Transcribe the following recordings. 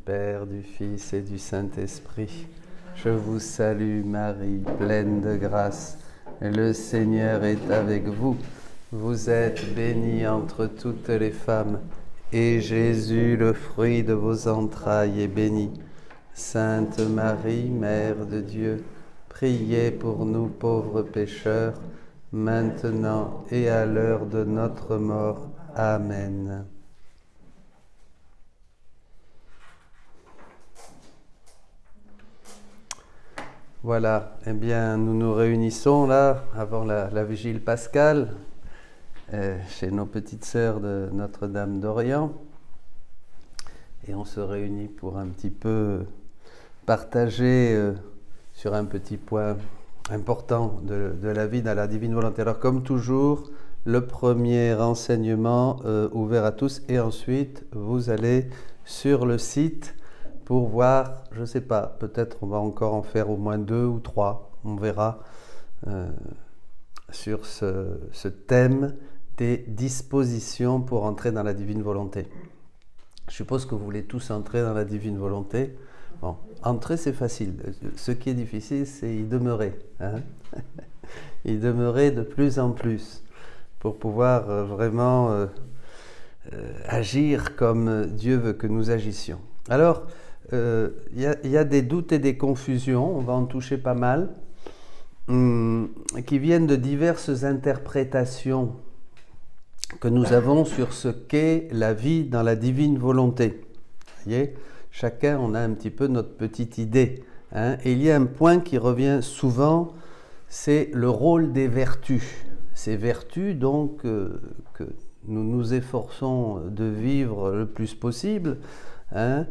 Père, du Fils et du Saint-Esprit. Je vous salue Marie, pleine de grâce. Le Seigneur est avec vous. Vous êtes bénie entre toutes les femmes, et Jésus, le fruit de vos entrailles, est béni. Sainte Marie, Mère de Dieu, priez pour nous pauvres pécheurs, maintenant et à l'heure de notre mort. Amen. Voilà, eh bien, nous nous réunissons là, avant la vigile pascale, chez nos petites sœurs de Notre-Dame d'Orient. Et on se réunit pour un petit peu partager sur un petit point important de la vie dans la divine volonté. Alors, comme toujours, le premier enseignement ouvert à tous, et ensuite, vous allez sur le site pour voir, je ne sais pas, peut-être on va encore en faire au moins 2 ou 3, on verra, sur ce thème des dispositions pour entrer dans la divine volonté. Je suppose que vous voulez tous entrer dans la divine volonté. Bon, entrer c'est facile, ce qui est difficile c'est y demeurer, hein? Y demeurer de plus en plus, pour pouvoir vraiment agir comme Dieu veut que nous agissions. Alors, y a des doutes et des confusions, on va en toucher pas mal, qui viennent de diverses interprétations que nous avons sur ce qu'est la vie dans la divine volonté. Vous voyez, chacun, on a un petit peu notre petite idée, hein? Et il y a un point qui revient souvent, c'est le rôle des vertus. Ces vertus, donc, que nous nous efforçons de vivre le plus possible, hein?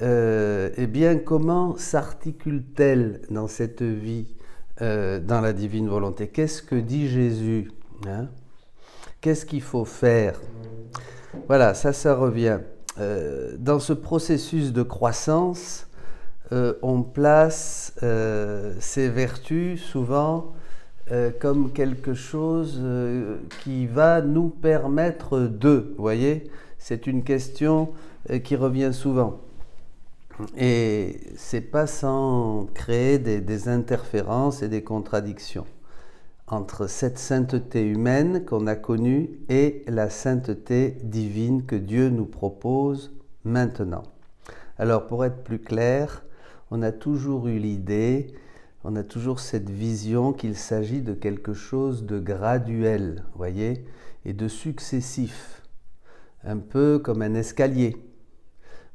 Eh bien, comment s'articule-t-elle dans cette vie, dans la divine volonté? Qu'est-ce que dit Jésus, hein? Qu'est-ce qu'il faut faire? Voilà, ça revient. Dans ce processus de croissance, on place ces vertus souvent comme quelque chose qui va nous permettre de, vous voyez, c'est une question qui revient souvent. Et c'est pas sans créer des interférences et des contradictions entre cette sainteté humaine qu'on a connue et la sainteté divine que Dieu nous propose maintenant. Alors, pour être plus clair, on a toujours eu l'idée, on a toujours cette vision qu'il s'agit de quelque chose de graduel, voyez, et de successif, un peu comme un escalier.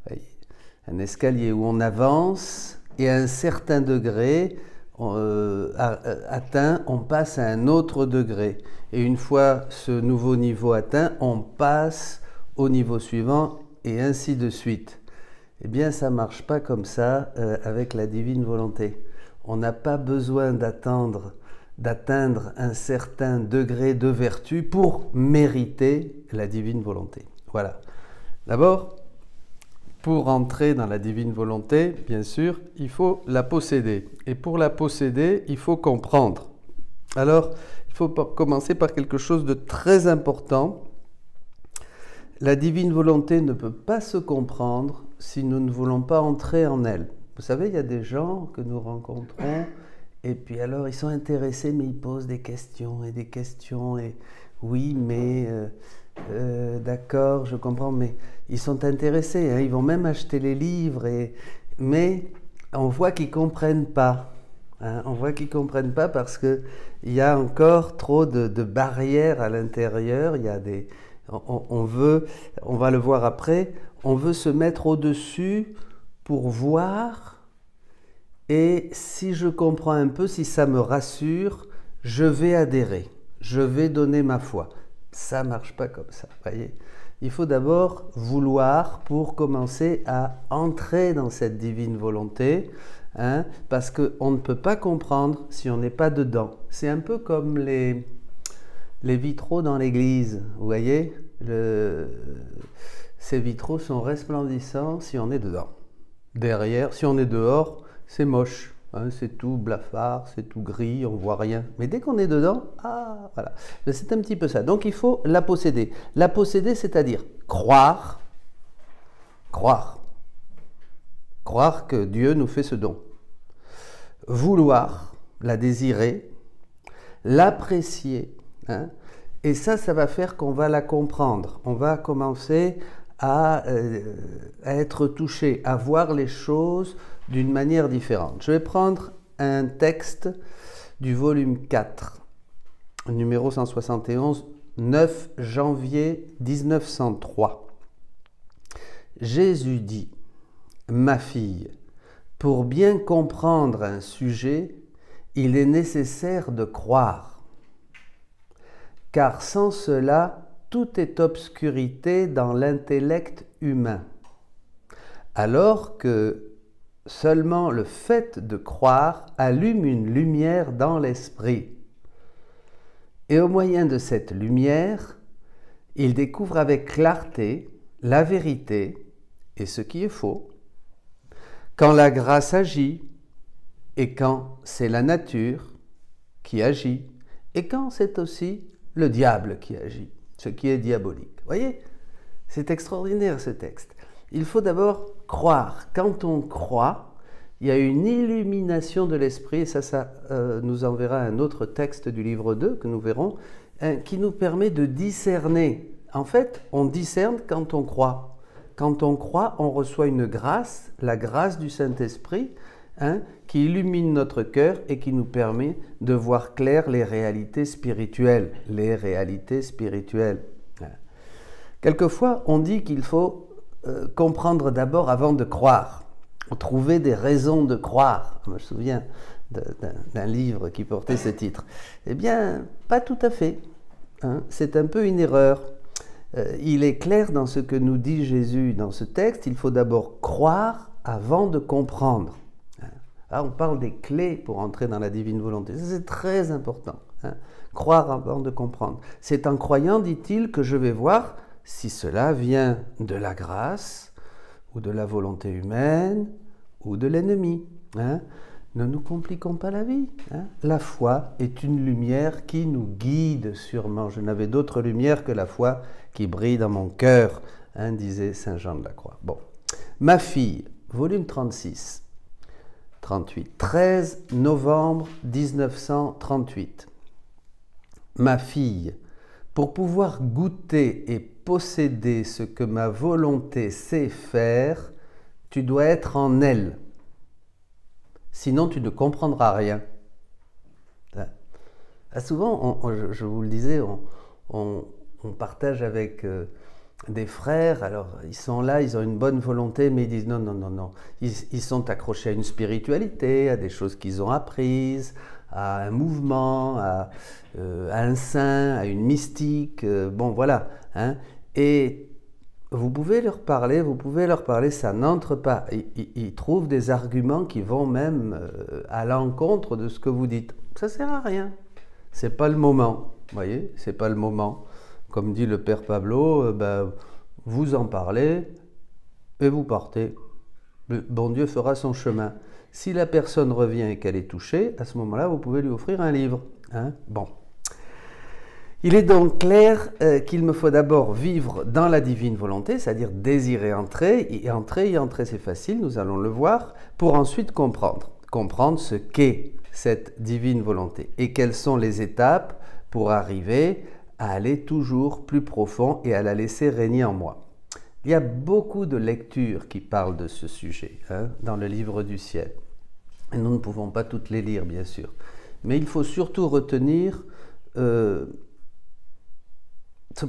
Voyez, un escalier où on avance et à un certain degré atteint, on passe à un autre degré. Et une fois ce nouveau niveau atteint, on passe au niveau suivant et ainsi de suite. Eh bien, ça ne marche pas comme ça avec la divine volonté. On n'a pas besoin d'atteindre un certain degré de vertu pour mériter la divine volonté. Voilà. D'abord, pour entrer dans la divine volonté, bien sûr, il faut la posséder. Et pour la posséder, il faut comprendre. Alors, il faut commencer par quelque chose de très important. La divine volonté ne peut pas se comprendre si nous ne voulons pas entrer en elle. Vous savez, il y a des gens que nous rencontrons, et puis alors ils sont intéressés, mais ils posent des questions, et oui, mais... d'accord, je comprends, mais ils sont intéressés, hein, ils vont même acheter les livres, mais on voit qu'ils ne comprennent pas. Hein, on voit qu'ils ne comprennent pas parce qu'il y a encore trop de barrières à l'intérieur. Il y a on va le voir après, on veut se mettre au-dessus pour voir, et si je comprends un peu, si ça me rassure, je vais adhérer, je vais donner ma foi. Ça ne marche pas comme ça, voyez. Il faut d'abord vouloir pour commencer à entrer dans cette divine volonté, hein, parce qu'on ne peut pas comprendre si on n'est pas dedans. C'est un peu comme les vitraux dans l'église, vous voyez. Ces vitraux sont resplendissants si on est dedans. Derrière, si on est dehors, c'est moche. Hein, c'est tout blafard, c'est tout gris, on ne voit rien. Mais dès qu'on est dedans, ah, voilà. C'est un petit peu ça. Donc il faut la posséder. La posséder, c'est-à-dire croire. croire que Dieu nous fait ce don. Vouloir, la désirer, l'apprécier, hein, et ça va faire qu'on va la comprendre. On va commencer à être touché, à voir les choses d'une manière différente. Je vais prendre un texte du volume 4, numéro 171, 9 janvier 1903. Jésus dit, « Ma fille, pour bien comprendre un sujet, il est nécessaire de croire. Car sans cela, tout est obscurité dans l'intellect humain. Alors que seulement le fait de croire allume une lumière dans l'esprit. Et au moyen de cette lumière, il découvre avec clarté la vérité et ce qui est faux, quand la grâce agit et quand c'est la nature qui agit et quand c'est aussi le diable qui agit, ce qui est diabolique. Vous voyez, c'est extraordinaire ce texte. Il faut d'abord croire. Quand on croit, il y a une illumination de l'esprit, et ça nous enverra un autre texte du livre 2 que nous verrons, qui nous permet de discerner. En fait, on discerne quand on croit. Quand on croit, on reçoit une grâce, la grâce du Saint-Esprit, hein, qui illumine notre cœur et qui nous permet de voir clair les réalités spirituelles. Les réalités spirituelles. Quelquefois, on dit qu'il faut comprendre d'abord avant de croire. Trouver des raisons de croire. Je me souviens d'un livre qui portait ce titre. Eh bien, pas tout à fait. Hein. C'est un peu une erreur. Il est clair dans ce que nous dit Jésus dans ce texte, il faut d'abord croire avant de comprendre. Là, on parle des clés pour entrer dans la divine volonté. Ça, c'est très important. Hein. Croire avant de comprendre. C'est en croyant, dit-il, que je vais voir si cela vient de la grâce, ou de la volonté humaine, ou de l'ennemi. Hein. Ne nous compliquons pas la vie. Hein. La foi est une lumière qui nous guide sûrement. Je n'avais d'autre lumière que la foi qui brille dans mon cœur, hein, disait Saint Jean de la Croix. Bon. Ma fille, volume 36, 38, 13 novembre 1938. Ma fille, pour pouvoir goûter et posséder ce que ma volonté sait faire, tu dois être en elle. Sinon, tu ne comprendras rien. Souvent, je vous le disais, on partage avec des frères, alors ils sont là, ils ont une bonne volonté, mais ils disent non, non, non, non. Ils sont accrochés à une spiritualité, à des choses qu'ils ont apprises, à un mouvement, à un saint, à une mystique, bon voilà. Hein. Et vous pouvez leur parler, ça n'entre pas. Ils trouvent des arguments qui vont même à l'encontre de ce que vous dites. Ça ne sert à rien. C'est pas le moment, vous voyez, c'est pas le moment. Comme dit le Père Pablo, vous en parlez et vous partez. Le bon Dieu fera son chemin. Si la personne revient et qu'elle est touchée, à ce moment-là, vous pouvez lui offrir un livre. Hein. Bon. Il est donc clair qu'il me faut d'abord vivre dans la divine volonté, c'est-à-dire désirer entrer, y entrer c'est facile, nous allons le voir, pour ensuite comprendre ce qu'est cette divine volonté et quelles sont les étapes pour arriver à aller toujours plus profond et à la laisser régner en moi. Il y a beaucoup de lectures qui parlent de ce sujet, hein, dans le livre du ciel. Et nous ne pouvons pas toutes les lire, bien sûr. Mais il faut surtout retenir ce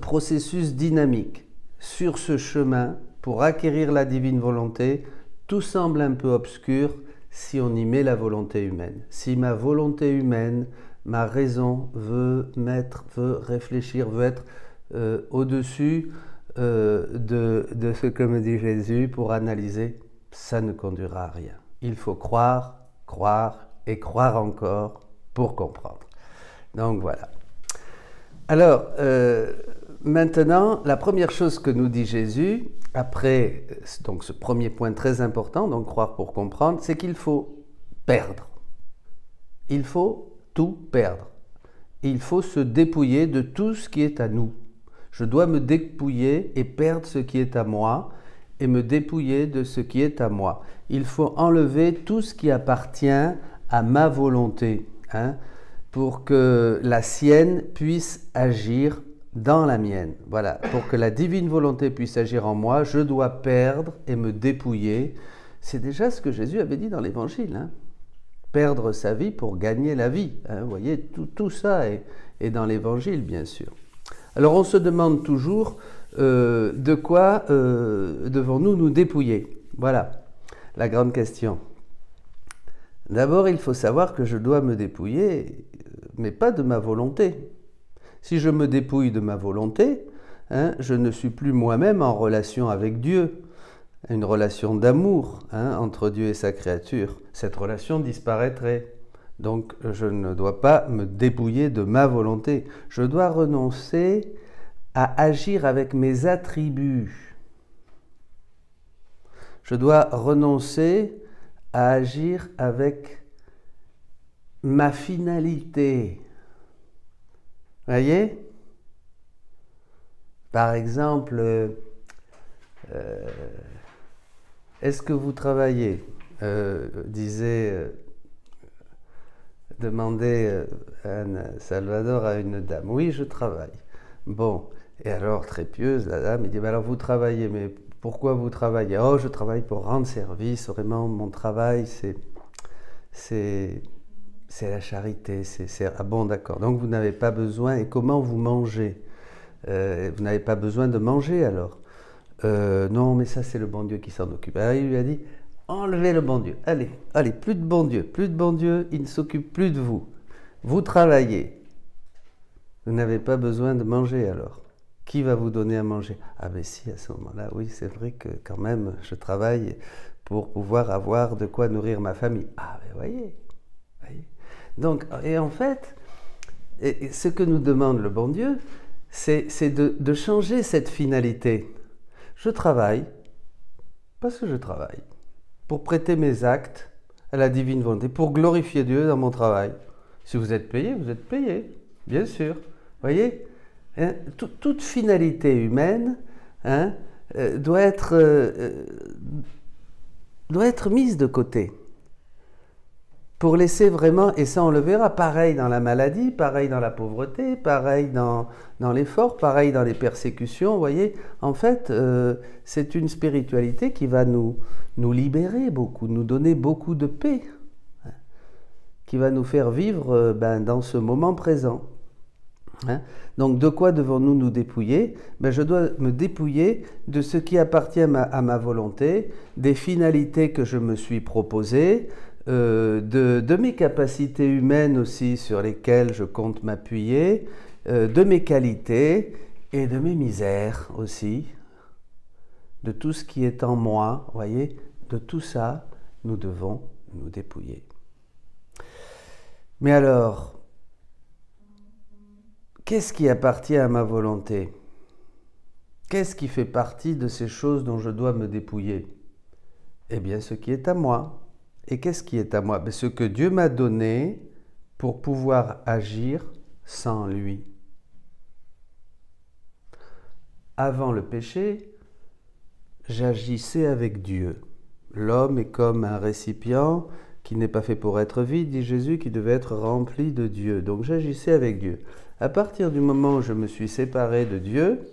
processus dynamique. Sur ce chemin, pour acquérir la divine volonté, tout semble un peu obscur si on y met la volonté humaine. Si ma volonté humaine, ma raison veut réfléchir, veut être au-dessus de ce que me dit Jésus pour analyser, ça ne conduira à rien. Il faut croire, croire et croire encore pour comprendre. Donc voilà. Alors, maintenant, la première chose que nous dit Jésus, après donc ce premier point très important, donc croire pour comprendre, c'est qu'il faut perdre. Il faut tout perdre. Il faut se dépouiller de tout ce qui est à nous. Je dois me dépouiller et perdre ce qui est à moi et me dépouiller de ce qui est à moi. Il faut enlever tout ce qui appartient à ma volonté, pour que la sienne puisse agir dans la mienne. Voilà, pour que la divine volonté puisse agir en moi, je dois perdre et me dépouiller. C'est déjà ce que Jésus avait dit dans l'Évangile. Perdre sa vie pour gagner la vie. Vous voyez, tout ça est dans l'Évangile, bien sûr. Alors on se demande toujours de quoi devons-nous nous dépouiller? Voilà, la grande question. D'abord, il faut savoir que je dois me dépouiller, mais pas de ma volonté. Si je me dépouille de ma volonté, je ne suis plus moi-même en relation avec Dieu, une relation d'amour entre Dieu et sa créature. Cette relation disparaîtrait. Donc, je ne dois pas me dépouiller de ma volonté. Je dois renoncer à agir avec mes attributs. Je dois renoncer à agir avec ma finalité. Voyez? Par exemple, est-ce que vous travaillez? Demandait Salvador à une dame. Oui, je travaille. Bon, et alors, très pieuse, la dame, il dit, alors vous travaillez, mais pourquoi vous travaillez? Oh, je travaille pour rendre service, vraiment, mon travail, c'est la charité. Ah bon, d'accord, donc vous n'avez pas besoin, et comment vous mangez? Vous n'avez pas besoin de manger, alors? Non, mais ça, c'est le bon Dieu qui s'en occupe. Alors, il lui a dit, enlevez le bon Dieu. Allez, plus de bon Dieu, il ne s'occupe plus de vous. Vous travaillez. Vous n'avez pas besoin de manger alors. Qui va vous donner à manger? Ah ben si, à ce moment-là, oui, c'est vrai que quand même, je travaille pour pouvoir avoir de quoi nourrir ma famille. Ah ben voyez. Donc, et en fait, ce que nous demande le bon Dieu, c'est de changer cette finalité. Je travaille parce que je travaille. Pour prêter mes actes à la divine volonté, pour glorifier Dieu dans mon travail. Si vous êtes payé, bien sûr. Voyez, toute finalité humaine doit être mise de côté pour laisser vraiment, et ça on le verra, pareil dans la maladie, pareil dans la pauvreté, pareil dans l'effort, pareil dans les persécutions, vous voyez. En fait, c'est une spiritualité qui va nous libérer beaucoup, nous donner beaucoup de paix, qui va nous faire vivre dans ce moment présent. Donc, de quoi devons-nous nous dépouiller? Je dois me dépouiller de ce qui appartient à ma volonté, des finalités que je me suis proposées, de mes capacités humaines aussi sur lesquelles je compte m'appuyer, de mes qualités et de mes misères aussi, de tout ce qui est en moi, voyez, de tout ça, nous devons nous dépouiller. Mais alors, qu'est-ce qui appartient à ma volonté? Qu'est-ce qui fait partie de ces choses dont je dois me dépouiller? Eh bien, ce qui est à moi. Et qu'est-ce qui est à moi? Ce que Dieu m'a donné pour pouvoir agir sans lui. Avant le péché, j'agissais avec Dieu. L'homme est comme un récipient qui n'est pas fait pour être vide, dit Jésus, qui devait être rempli de Dieu. Donc j'agissais avec Dieu. À partir du moment où je me suis séparé de Dieu,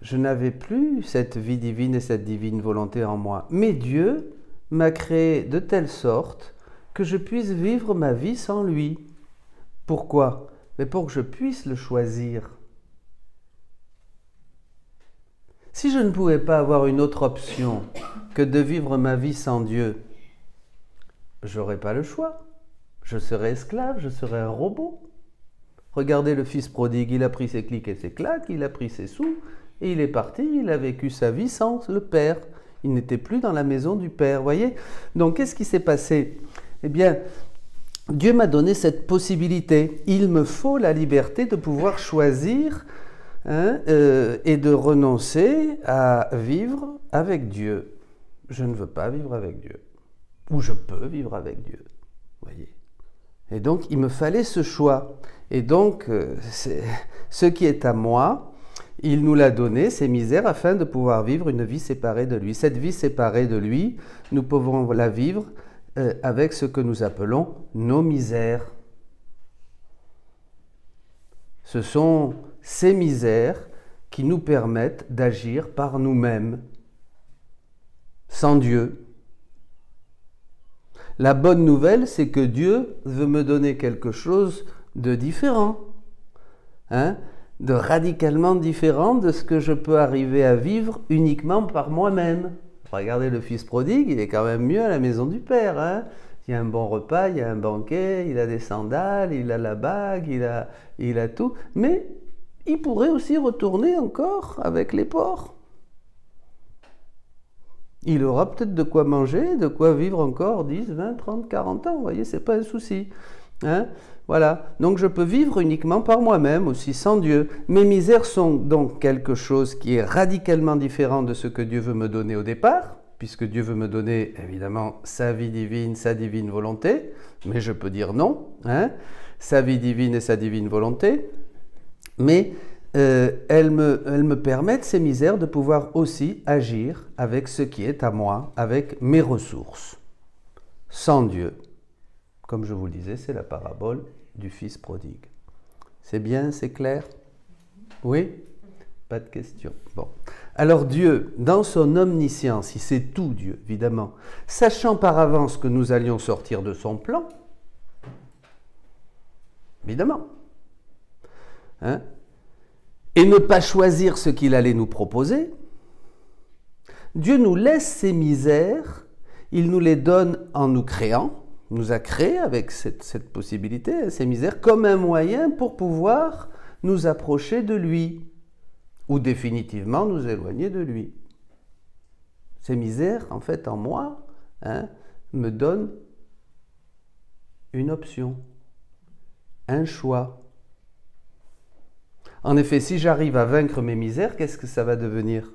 je n'avais plus cette vie divine et cette divine volonté en moi. Mais Dieu m'a créé de telle sorte que je puisse vivre ma vie sans lui. Pourquoi? Mais pour que je puisse le choisir. Si je ne pouvais pas avoir une autre option que de vivre ma vie sans Dieu, je n'aurais pas le choix. Je serais esclave, je serais un robot. Regardez le fils prodigue, il a pris ses clics et ses claques, il a pris ses sous, et il est parti, il a vécu sa vie sans le Père. Il n'était plus dans la maison du Père, voyez? Donc, qu'est-ce qui s'est passé? Eh bien, Dieu m'a donné cette possibilité. Il me faut la liberté de pouvoir choisir et de renoncer à vivre avec Dieu. Je ne veux pas vivre avec Dieu. Ou je peux vivre avec Dieu, voyez? Et donc, il me fallait ce choix. Et donc, ce qui est à moi, il nous l'a donné, ces misères, afin de pouvoir vivre une vie séparée de lui. Cette vie séparée de lui, nous pouvons la vivre avec ce que nous appelons nos misères. Ce sont ces misères qui nous permettent d'agir par nous-mêmes, sans Dieu. La bonne nouvelle, c'est que Dieu veut me donner quelque chose de différent, de radicalement différent de ce que je peux arriver à vivre uniquement par moi-même. Regardez le fils prodigue, il est quand même mieux à la maison du père. Il y a un bon repas, il y a un banquet, il a des sandales, il a la bague, il a tout. Mais il pourrait aussi retourner encore avec les porcs. Il aura peut-être de quoi manger, de quoi vivre encore 10, 20, 30, 40 ans. Vous voyez, c'est pas un souci. Voilà. Donc je peux vivre uniquement par moi-même, aussi sans Dieu. Mes misères sont donc quelque chose qui est radicalement différent de ce que Dieu veut me donner au départ, puisque Dieu veut me donner évidemment sa vie divine, sa divine volonté, mais je peux dire non, sa vie divine et sa divine volonté, mais elles me permettent, ces misères, de pouvoir aussi agir avec ce qui est à moi, avec mes ressources, sans Dieu. Comme je vous le disais, c'est la parabole du fils prodigue. C'est bien, c'est clair? Oui? Pas de question. Bon. Alors Dieu, dans son omniscience, il sait tout, Dieu, évidemment, sachant par avance que nous allions sortir de son plan, évidemment, et ne pas choisir ce qu'il allait nous proposer, Dieu nous laisse ces misères, il nous les donne en nous créant, nous a créés avec cette possibilité, ces misères, comme un moyen pour pouvoir nous approcher de lui, ou définitivement nous éloigner de lui. Ces misères, en fait, en moi, me donnent une option, un choix. En effet, si j'arrive à vaincre mes misères, qu'est-ce que ça va devenir?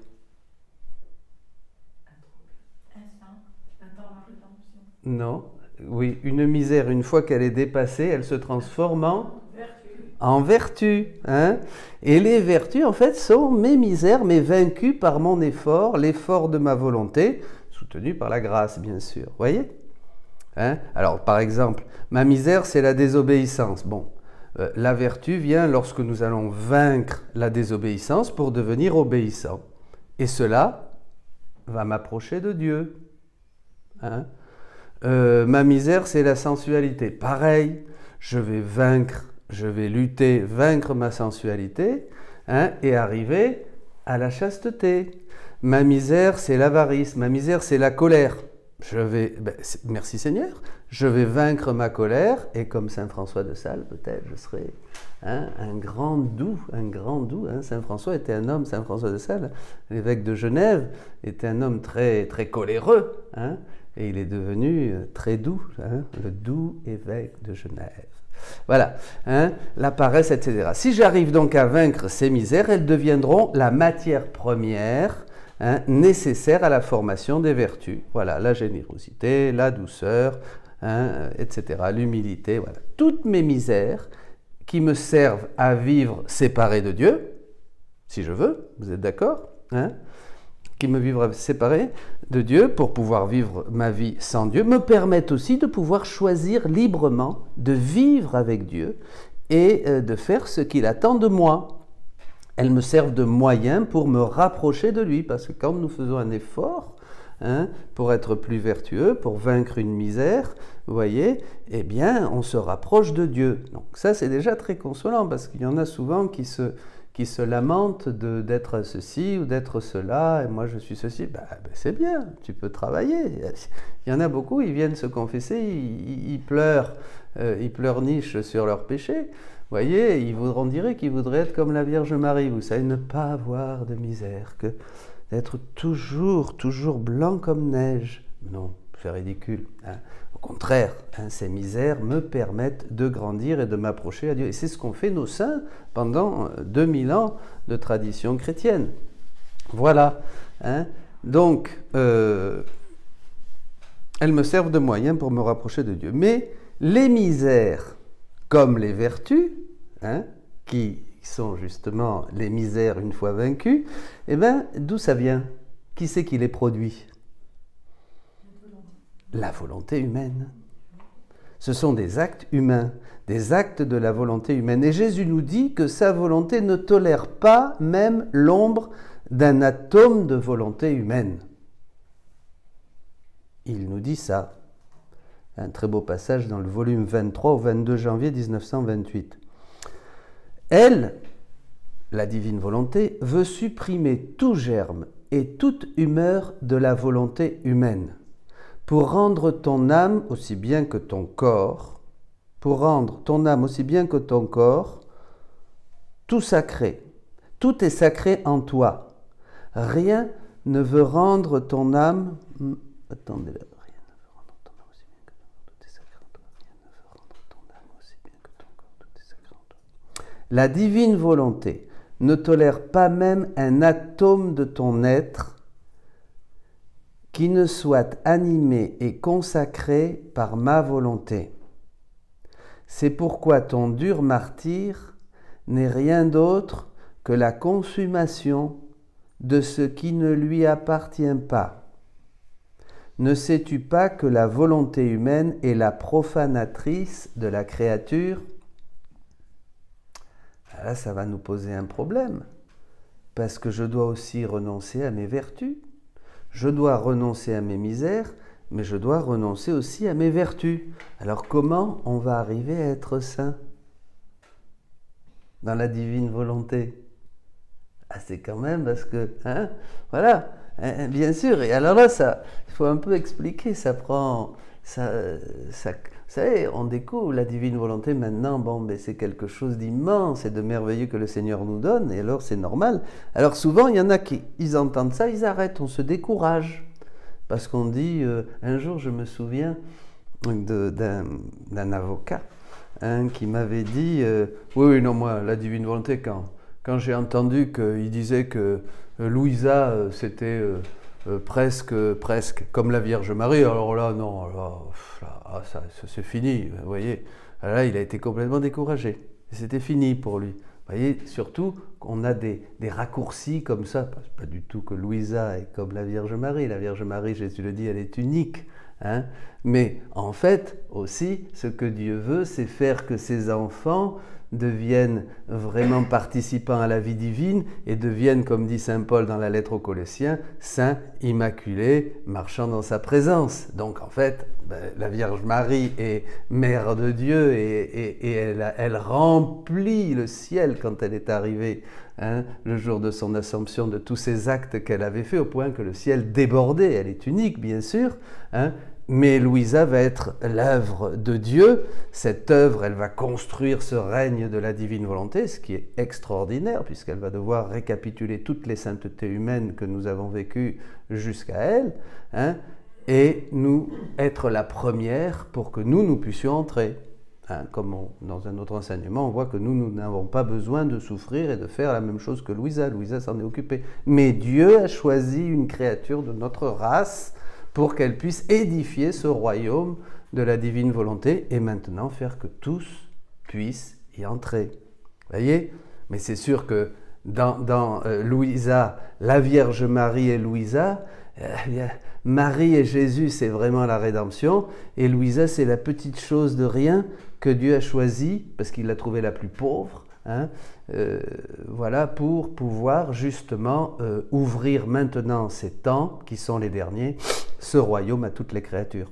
Non. Oui, une misère, une fois qu'elle est dépassée, elle se transforme en vertu. Et les vertus, en fait, sont mes misères, mais vaincues par mon effort, l'effort de ma volonté, soutenu par la grâce, bien sûr. Vous voyez? Alors, par exemple, ma misère, c'est la désobéissance. Bon, la vertu vient lorsque nous allons vaincre la désobéissance pour devenir obéissants. Et cela va m'approcher de Dieu. Ma misère, c'est la sensualité. Pareil, je vais lutter, vaincre ma sensualité, et arriver à la chasteté. Ma misère, c'est l'avarice. Ma misère, c'est la colère. Merci Seigneur, je vais vaincre ma colère, et comme saint François de Sales, peut-être, je serai un grand doux. Saint François était un homme, saint François de Sales, l'évêque de Genève, était un homme très, très coléreux, et il est devenu très doux, le doux évêque de Genève. Voilà, la paresse, etc. Si j'arrive donc à vaincre ces misères, elles deviendront la matière première nécessaire à la formation des vertus. Voilà, la générosité, la douceur, etc., l'humilité, voilà. Toutes mes misères qui me servent à vivre séparé de Dieu, si je veux, vous êtes d'accord, qui me vivent séparé de Dieu pour pouvoir vivre ma vie sans Dieu, me permettent aussi de pouvoir choisir librement de vivre avec Dieu et de faire ce qu'il attend de moi. Elles me servent de moyen pour me rapprocher de lui, parce que quand nous faisons un effort pour être plus vertueux, pour vaincre une misère, vous voyez, eh bien, on se rapproche de Dieu. Donc ça, c'est déjà très consolant, parce qu'il y en a souvent qui se lamentent d'être ceci ou d'être cela, et moi je suis ceci. C'est bien, tu peux travailler. Il y en a beaucoup, ils viennent se confesser, ils pleurent niche sur leurs péchés. Vous voyez, on dirait qu'ils voudraient être comme la Vierge Marie, vous savez, ne pas avoir de misère, d'être toujours blanc comme neige. Non, c'est ridicule. Au contraire, ces misères me permettent de grandir et de m'approcher à Dieu. Et c'est ce qu'ont fait nos saints pendant 2000 ans de tradition chrétienne. Voilà. Donc, elles me servent de moyen pour me rapprocher de Dieu. Mais les misères, comme les vertus, qui sont justement les misères une fois vaincues, eh bien, d'où ça vient? Qui c'est qui les produit? La volonté humaine. Ce sont des actes humains, des actes de la volonté humaine. Et Jésus nous dit que sa volonté ne tolère pas même l'ombre d'un atome de volonté humaine. Il nous dit ça. Un très beau passage dans le volume 23 au 22 janvier 1928. Elle, la divine volonté, veut supprimer tout germe et toute humeur de la volonté humaine pour rendre ton âme aussi bien que ton corps, tout sacré. Tout est sacré en toi. Rien ne veut rendre ton âme... Attendez là. La divine volonté ne tolère pas même un atome de ton être qui ne soit animé et consacré par ma volonté. C'est pourquoi ton dur martyre n'est rien d'autre que la consommation de ce qui ne lui appartient pas. Ne sais-tu pas que la volonté humaine est la profanatrice de la créature ? Là, ça va nous poser un problème, parce que je dois aussi renoncer à mes vertus. Je dois renoncer à mes misères, mais je dois renoncer aussi à mes vertus. Alors comment on va arriver à être saint dans la divine volonté? Ah, c'est quand même parce que, voilà, bien sûr. Et alors là, il faut un peu expliquer, ça prend... Vous savez, on découvre la divine volonté maintenant, c'est quelque chose d'immense et de merveilleux que le Seigneur nous donne, et alors c'est normal. Alors souvent, il y en a qui, ils entendent ça, ils arrêtent, on se décourage. Parce qu'on dit, un jour je me souviens d'un avocat qui m'avait dit, oui, non, moi, la divine volonté, quand j'ai entendu qu'il disait que Louisa, c'était... presque comme la Vierge Marie, alors là, non, là, ça c'est fini, vous voyez. Là, il a été complètement découragé. C'était fini pour lui. Vous voyez, surtout qu'on a des raccourcis comme ça. Pas du tout que Louisa est comme la Vierge Marie. La Vierge Marie, Jésus le dit, elle est unique. Mais en fait, aussi, ce que Dieu veut, c'est faire que ses enfants deviennent vraiment participants à la vie divine et deviennent, comme dit saint Paul dans la lettre aux Colossiens, saints, immaculés, marchant dans sa présence. Donc en fait, la Vierge Marie est mère de Dieu et elle remplit le ciel quand elle est arrivée, le jour de son Assomption, de tous ces actes qu'elle avait fait au point que le ciel débordait. Elle est unique, bien sûr, mais Louisa va être l'œuvre de Dieu. Cette œuvre, elle va construire ce règne de la divine volonté, ce qui est extraordinaire, puisqu'elle va devoir récapituler toutes les saintetés humaines que nous avons vécues jusqu'à elle, et nous être la première pour que nous puissions entrer. Comme dans un autre enseignement, on voit que nous n'avons pas besoin de souffrir et de faire la même chose que Louisa. Louisa s'en est occupée. Mais Dieu a choisi une créature de notre race pour qu'elle puisse édifier ce royaume de la divine volonté et maintenant faire que tous puissent y entrer. Vous voyez? Mais c'est sûr que dans Louisa, la Vierge Marie et Louisa, Marie et Jésus, c'est vraiment la rédemption, et Louisa, c'est la petite chose de rien que Dieu a choisie, parce qu'il l'a trouvée la plus pauvre, voilà, pour pouvoir justement ouvrir maintenant ces temps, qui sont les derniers, ce royaume à toutes les créatures.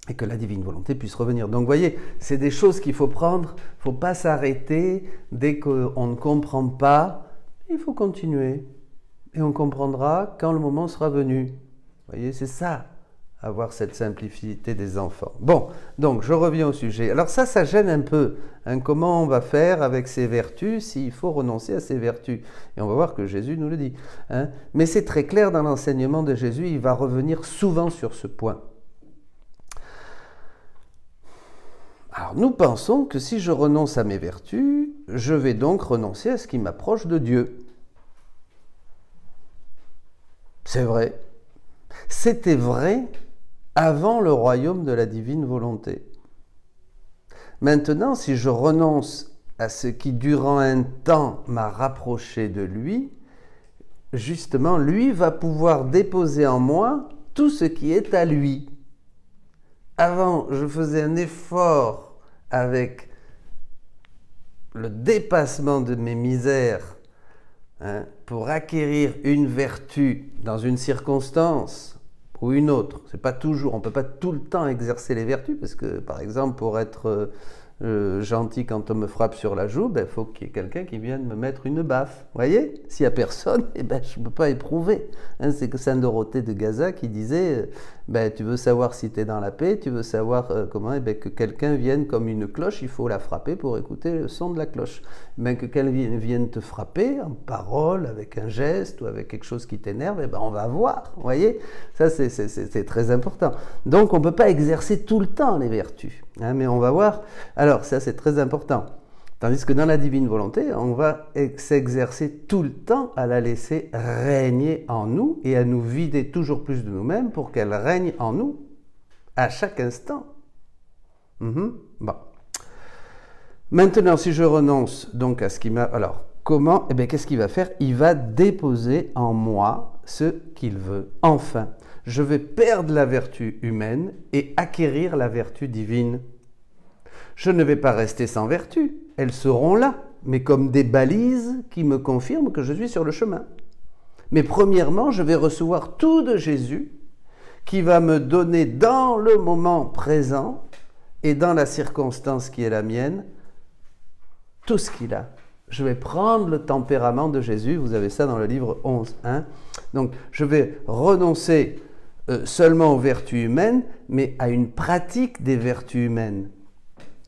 Et que la divine volonté puisse revenir. Donc vous voyez, c'est des choses qu'il faut prendre, il ne faut pas s'arrêter dès qu'on ne comprend pas, il faut continuer. Et on comprendra quand le moment sera venu. Vous voyez, c'est ça, avoir cette simplicité des enfants. Bon, donc je reviens au sujet. Alors ça gêne un peu. Comment on va faire avec ces vertus s'il faut renoncer à ces vertus? Et on va voir que Jésus nous le dit. Mais c'est très clair dans l'enseignement de Jésus, il va revenir souvent sur ce point. Alors nous pensons que si je renonce à mes vertus, je vais donc renoncer à ce qui m'approche de Dieu. C'est vrai. C'était vrai avant le royaume de la divine volonté. Maintenant, si je renonce à ce qui durant un temps m'a rapproché de lui, justement, lui va pouvoir déposer en moi tout ce qui est à lui. Avant, je faisais un effort avec le dépassement de mes misères, hein, pour acquérir une vertu dans une circonstance ou une autre. C'est pas toujours, on ne peut pas tout le temps exercer les vertus, parce que, par exemple, pour être gentil quand on me frappe sur la joue, ben, faut qu'il y ait quelqu'un qui vienne me mettre une baffe. Vous voyez? S'il n'y a personne, eh ben, je ne peux pas éprouver. Hein, c'est que Saint Dorothée de Gaza qui disait, ben, tu veux savoir si tu es dans la paix, tu veux savoir comment, eh ben, que quelqu'un vienne comme une cloche, il faut la frapper pour écouter le son de la cloche. Ben, que quelqu'un vienne te frapper en parole, avec un geste ou avec quelque chose qui t'énerve, eh ben, on va voir. Vous voyez? Ça, c'est très important. Donc, on ne peut pas exercer tout le temps les vertus. Hein, mais on va voir. Alors, ça, c'est très important. Tandis que dans la divine volonté, on va s'exercer tout le temps à la laisser régner en nous et à nous vider toujours plus de nous-mêmes pour qu'elle règne en nous à chaque instant. Bon. Maintenant, si je renonce donc à ce qui m'a... Alors, comment? Eh bien, qu'est-ce qu'il va faire? Il va déposer en moi ce qu'il veut. Enfin, je vais perdre la vertu humaine et acquérir la vertu divine. Je ne vais pas rester sans vertu. Elles seront là, mais comme des balises qui me confirment que je suis sur le chemin. Mais premièrement, je vais recevoir tout de Jésus qui va me donner dans le moment présent et dans la circonstance qui est la mienne, tout ce qu'il a. Je vais prendre le tempérament de Jésus, vous avez ça dans le livre 11. Hein? Donc, je vais renoncer seulement aux vertus humaines, mais à une pratique des vertus humaines.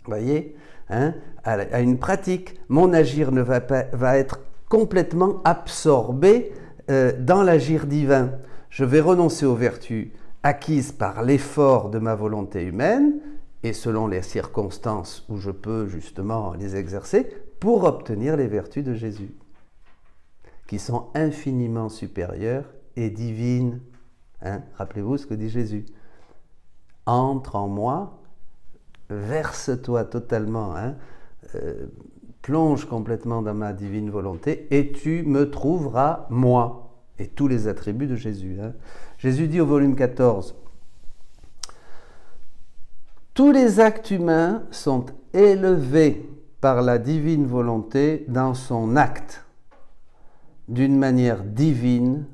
Vous voyez, hein? À une pratique. Mon agir va être complètement absorbé dans l'agir divin. Je vais renoncer aux vertus acquises par l'effort de ma volonté humaine et selon les circonstances où je peux justement les exercer pour obtenir les vertus de Jésus, qui sont infiniment supérieures et divines. Hein? Rappelez-vous ce que dit Jésus. Entre en moi, verse-toi totalement, hein, plonge complètement dans ma divine volonté et tu me trouveras moi et tous les attributs de Jésus. Hein. Jésus dit au volume 14, tous les actes humains sont élevés par la divine volonté dans son acte, d'une manière divine,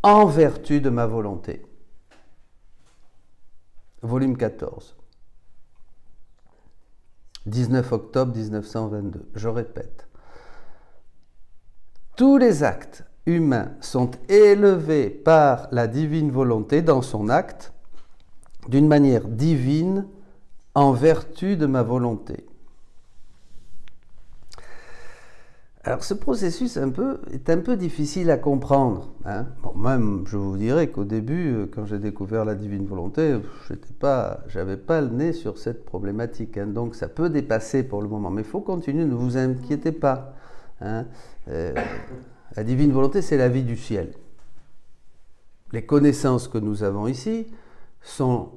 en vertu de ma volonté. Volume 14. 19 octobre 1922. Je répète. Tous les actes humains sont élevés par la divine volonté dans son acte, d'une manière divine, en vertu de ma volonté. Alors ce processus est un peu difficile à comprendre. Hein. Bon, même je vous dirais qu'au début, quand j'ai découvert la divine volonté, j'avais pas le nez sur cette problématique. Hein. Donc ça peut dépasser pour le moment, mais il faut continuer, ne vous inquiétez pas. Hein. La divine volonté, c'est la vie du ciel. Les connaissances que nous avons ici sont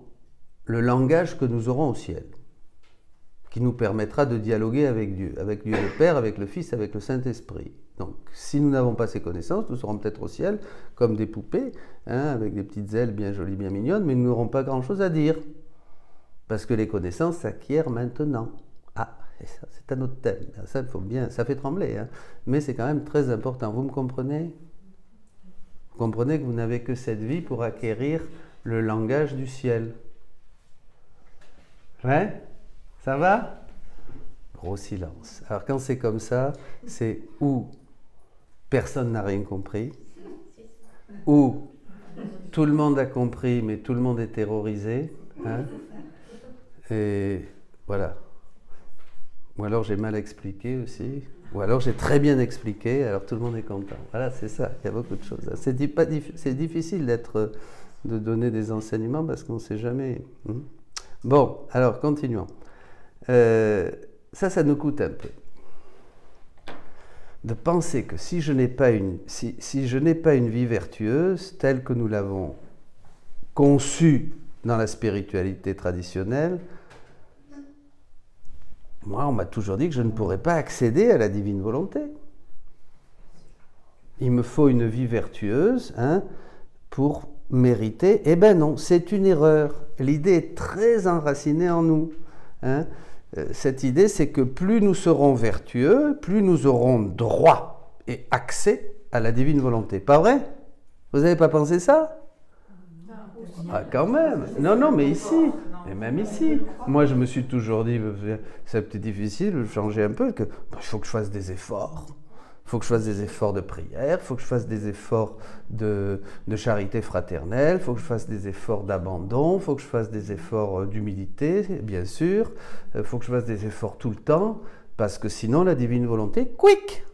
le langage que nous aurons au ciel, qui nous permettra de dialoguer avec Dieu le Père, avec le Fils, avec le Saint-Esprit. Donc, si nous n'avons pas ces connaissances, nous serons peut-être au ciel comme des poupées, hein, avec des petites ailes bien jolies, bien mignonnes, mais nous n'aurons pas grand-chose à dire, parce que les connaissances s'acquièrent maintenant. Ah, et ça, c'est un autre thème. Ça, faut bien, ça fait trembler, hein, mais c'est quand même très important. Vous me comprenez? Vous comprenez que vous n'avez que cette vie pour acquérir le langage du ciel. Ouais? Ça va? Gros silence. Alors quand c'est comme ça, c'est ou personne n'a rien compris, ou tout le monde a compris, mais tout le monde est terrorisé. Hein? Et voilà. Ou alors j'ai mal expliqué aussi, ou alors j'ai très bien expliqué, alors tout le monde est content. Voilà, c'est ça, il y a beaucoup de choses. C'est difficile de donner des enseignements parce qu'on ne sait jamais. Bon, alors continuons. Ça nous coûte un peu. De penser que si je n'ai pas une vie vertueuse telle que nous l'avons conçue dans la spiritualité traditionnelle, Moi, on m'a toujours dit que je ne pourrais pas accéder à la divine volonté. Il me faut une vie vertueuse pour mériter. Eh bien non, c'est une erreur. L'idée est très enracinée en nous. Cette idée, c'est que plus nous serons vertueux, plus nous aurons droit et accès à la divine volonté. Pas vrai? Vous n'avez pas pensé ça? Ah, quand même. Non, non, mais ici, et même ici. Moi, je me suis toujours dit, c'est peut-être difficile de changer un peu, que il faut que je fasse des efforts. Il faut que je fasse des efforts de prière, il faut que je fasse des efforts de charité fraternelle, il faut que je fasse des efforts d'abandon, il faut que je fasse des efforts d'humilité, bien sûr. Il faut que je fasse des efforts tout le temps, parce que sinon, la divine volonté, quick!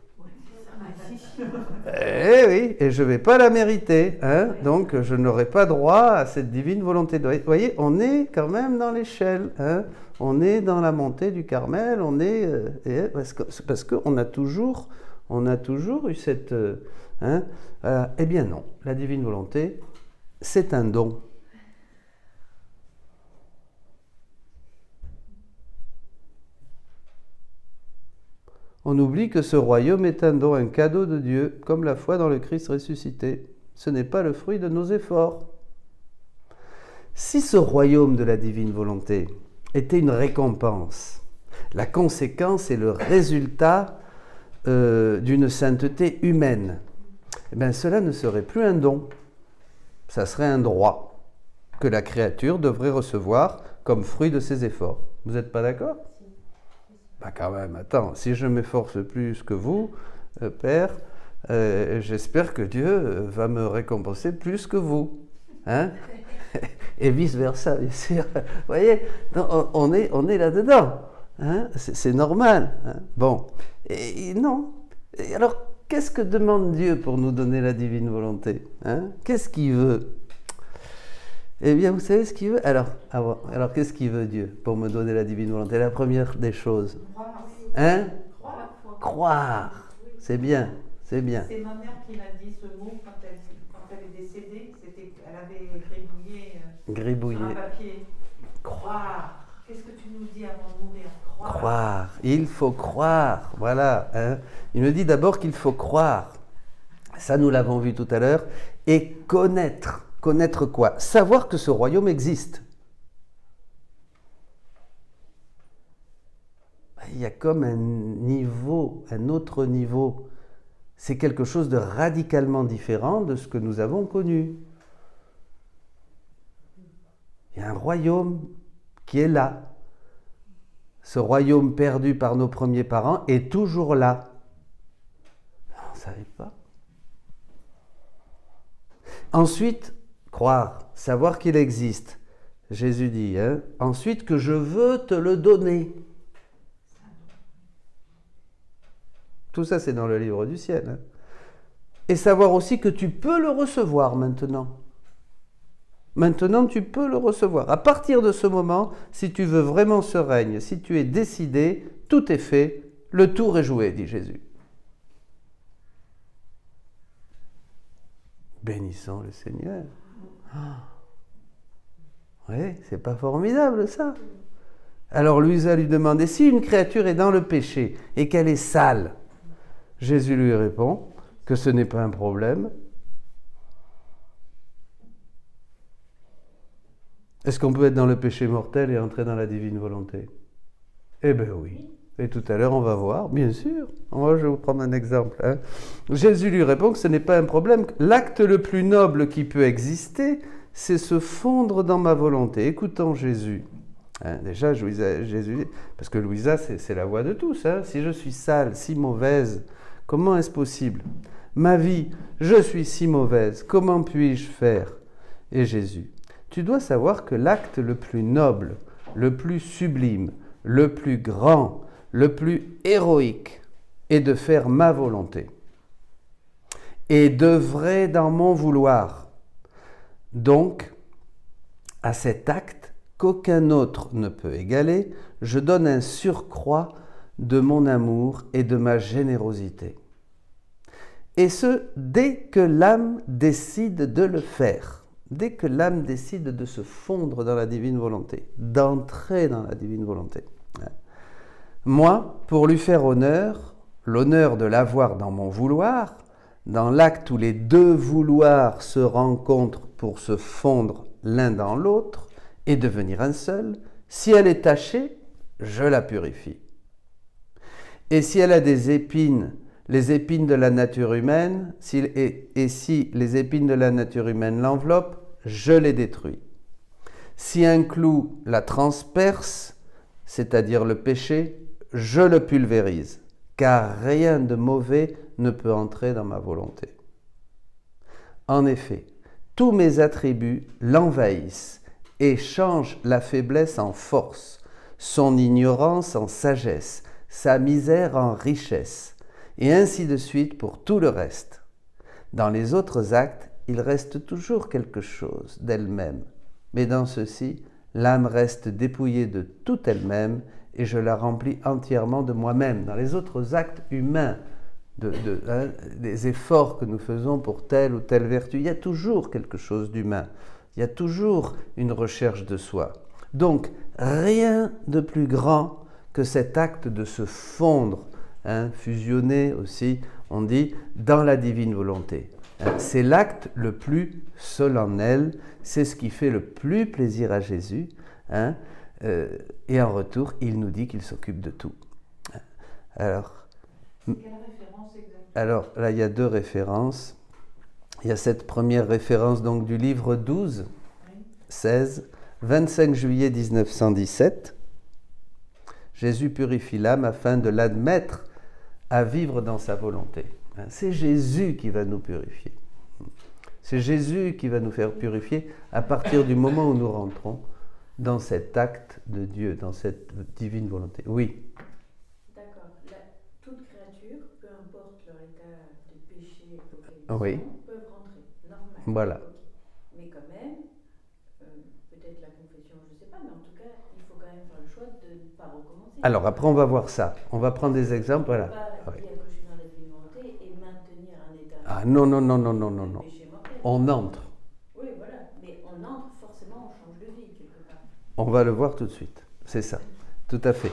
Eh oui, et je ne vais pas la mériter, donc je n'aurai pas droit à cette divine volonté. Vous voyez, on est quand même dans l'échelle, on est dans la montée du Carmel, on est parce qu'on a toujours eu cette... eh bien non, la divine volonté, c'est un don. On oublie que ce royaume est un don, un cadeau de Dieu, comme la foi dans le Christ ressuscité. Ce n'est pas le fruit de nos efforts. Si ce royaume de la divine volonté était une récompense, la conséquence est le résultat d'une sainteté humaine, eh bien cela ne serait plus un don, ça serait un droit que la créature devrait recevoir comme fruit de ses efforts. Vous n'êtes pas d'accord ? Bah quand même, attends, si je m'efforce plus que vous, Père, j'espère que Dieu va me récompenser plus que vous. Et vice-versa, bien sûr. Vous voyez, on est là-dedans. C'est normal. Bon, et non. Et alors, qu'est-ce que demande Dieu pour nous donner la divine volonté? Qu'est-ce qu'il veut? Eh bien, vous savez ce qu'il veut? Alors qu'est-ce qu'il veut Dieu pour me donner la divine volonté? La première des choses. Croire. C'est bien, c'est bien. C'est ma mère qui m'a dit ce mot quand elle est décédée. Elle avait gribouillé sur un papier. Croire. Qu'est-ce que tu nous dis avant de mourir? Croire. Il faut croire. Voilà. Il me dit d'abord qu'il faut croire. Ça, nous l'avons vu tout à l'heure. Et connaître. Connaître quoi? Savoir que ce royaume existe. Il y a comme un niveau, un autre niveau. C'est quelque chose de radicalement différent de ce que nous avons connu. Il y a un royaume qui est là. Ce royaume perdu par nos premiers parents est toujours là. On ne savait pas. Ensuite, croire, savoir qu'il existe. Jésus dit, ensuite que je veux te le donner. Tout ça, c'est dans le livre du ciel. Et savoir aussi que tu peux le recevoir maintenant. Maintenant, tu peux le recevoir. À partir de ce moment, si tu veux vraiment ce règne, si tu es décidé, tout est fait, le tour est joué, dit Jésus. Bénissons le Seigneur. Oui, c'est pas formidable ça. Alors Louisa lui demande, et si une créature est dans le péché et qu'elle est sale? Jésus lui répond que ce n'est pas un problème. Est-ce qu'on peut être dans le péché mortel et entrer dans la divine volonté? Eh bien oui. Et tout à l'heure, on va voir, bien sûr. Moi, je vais vous prendre un exemple. Jésus lui répond que ce n'est pas un problème. L'acte le plus noble qui peut exister, c'est se fondre dans ma volonté. Écoutons Jésus. Déjà, Jésus, parce que Louisa, c'est la voix de tous. Si je suis sale, si mauvaise, comment est-ce possible? Ma vie, je suis si mauvaise, comment puis-je faire? Et Jésus, tu dois savoir que l'acte le plus noble, le plus sublime, le plus grand, le plus héroïque est de faire ma volonté et d'œuvrer dans mon vouloir. Donc, à cet acte qu'aucun autre ne peut égaler, je donne un surcroît de mon amour et de ma générosité. Et ce, dès que l'âme décide de le faire. Dès que l'âme décide de se fondre dans la divine volonté, d'entrer dans la divine volonté. Moi, pour lui faire honneur, l'honneur de l'avoir dans mon vouloir, dans l'acte où les deux vouloirs se rencontrent pour se fondre l'un dans l'autre et devenir un seul, si elle est tachée, je la purifie. Et si elle a des épines, les épines de la nature humaine, et si les épines de la nature humaine l'enveloppent, je les détruis. Si un clou la transperce, c'est-à-dire le péché, je le pulvérise, car rien de mauvais ne peut entrer dans ma volonté. En effet, tous mes attributs l'envahissent et changent la faiblesse en force, son ignorance en sagesse, sa misère en richesse, et ainsi de suite pour tout le reste. Dans les autres actes, il reste toujours quelque chose d'elle-même, mais dans ceux-ci, l'âme reste dépouillée de toute elle-même et je la remplis entièrement de moi-même. Dans les autres actes humains, des efforts que nous faisons pour telle ou telle vertu, il y a toujours quelque chose d'humain, il y a toujours une recherche de soi. Donc, rien de plus grand que cet acte de se fondre, fusionner aussi, on dit, dans la divine volonté. C'est l'acte le plus solennel, c'est ce qui fait le plus plaisir à Jésus, et en retour, il nous dit qu'il s'occupe de tout. Alors là, il y a deux références. Il y a cette première référence donc du livre 12, 16, 25 juillet 1917. Jésus purifie l'âme afin de l'admettre à vivre dans sa volonté. C'est Jésus qui va nous purifier. C'est Jésus qui va nous faire purifier à partir du moment où nous rentrons dans cet acte de Dieu, dans cette divine volonté. Oui. D'accord. Toute créature, peu importe leur état de péché Oui. peuvent rentrer, normal. Voilà. Okay. Mais quand même, peut-être la confession, je ne sais pas, mais en tout cas, il faut quand même faire le choix de ne pas recommencer. Alors après, on va voir ça. On va prendre des exemples. Voilà. Pas dire que je suis dans la divine volonté et maintenir un état. Ah non. On entre. Oui, voilà. Mais on entre, forcément, on change de vie quelque part. On va le voir tout de suite. C'est ça. Tout à fait.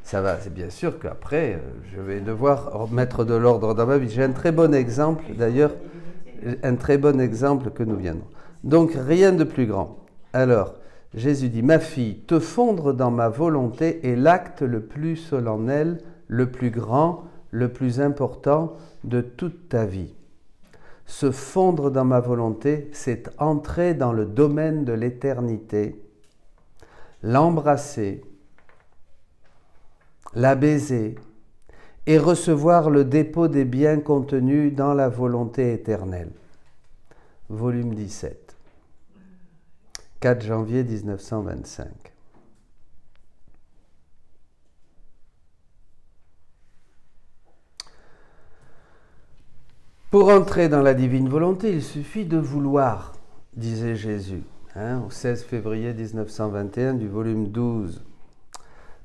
Ça va. C'est bien sûr qu'après, je vais devoir mettre de l'ordre dans ma vie. J'ai un très bon exemple, d'ailleurs, un très bon exemple que nous viendrons. Donc, rien de plus grand. Alors, Jésus dit, ma fille, te fondre dans ma volonté est l'acte le plus solennel, le plus grand, le plus important de toute ta vie. Se fondre dans ma volonté, c'est entrer dans le domaine de l'éternité, l'embrasser, la baiser et recevoir le dépôt des biens contenus dans la volonté éternelle. Volume 17, 4 janvier 1925. Pour entrer dans la divine volonté, il suffit de vouloir, disait Jésus, au 16 février 1921 du volume 12.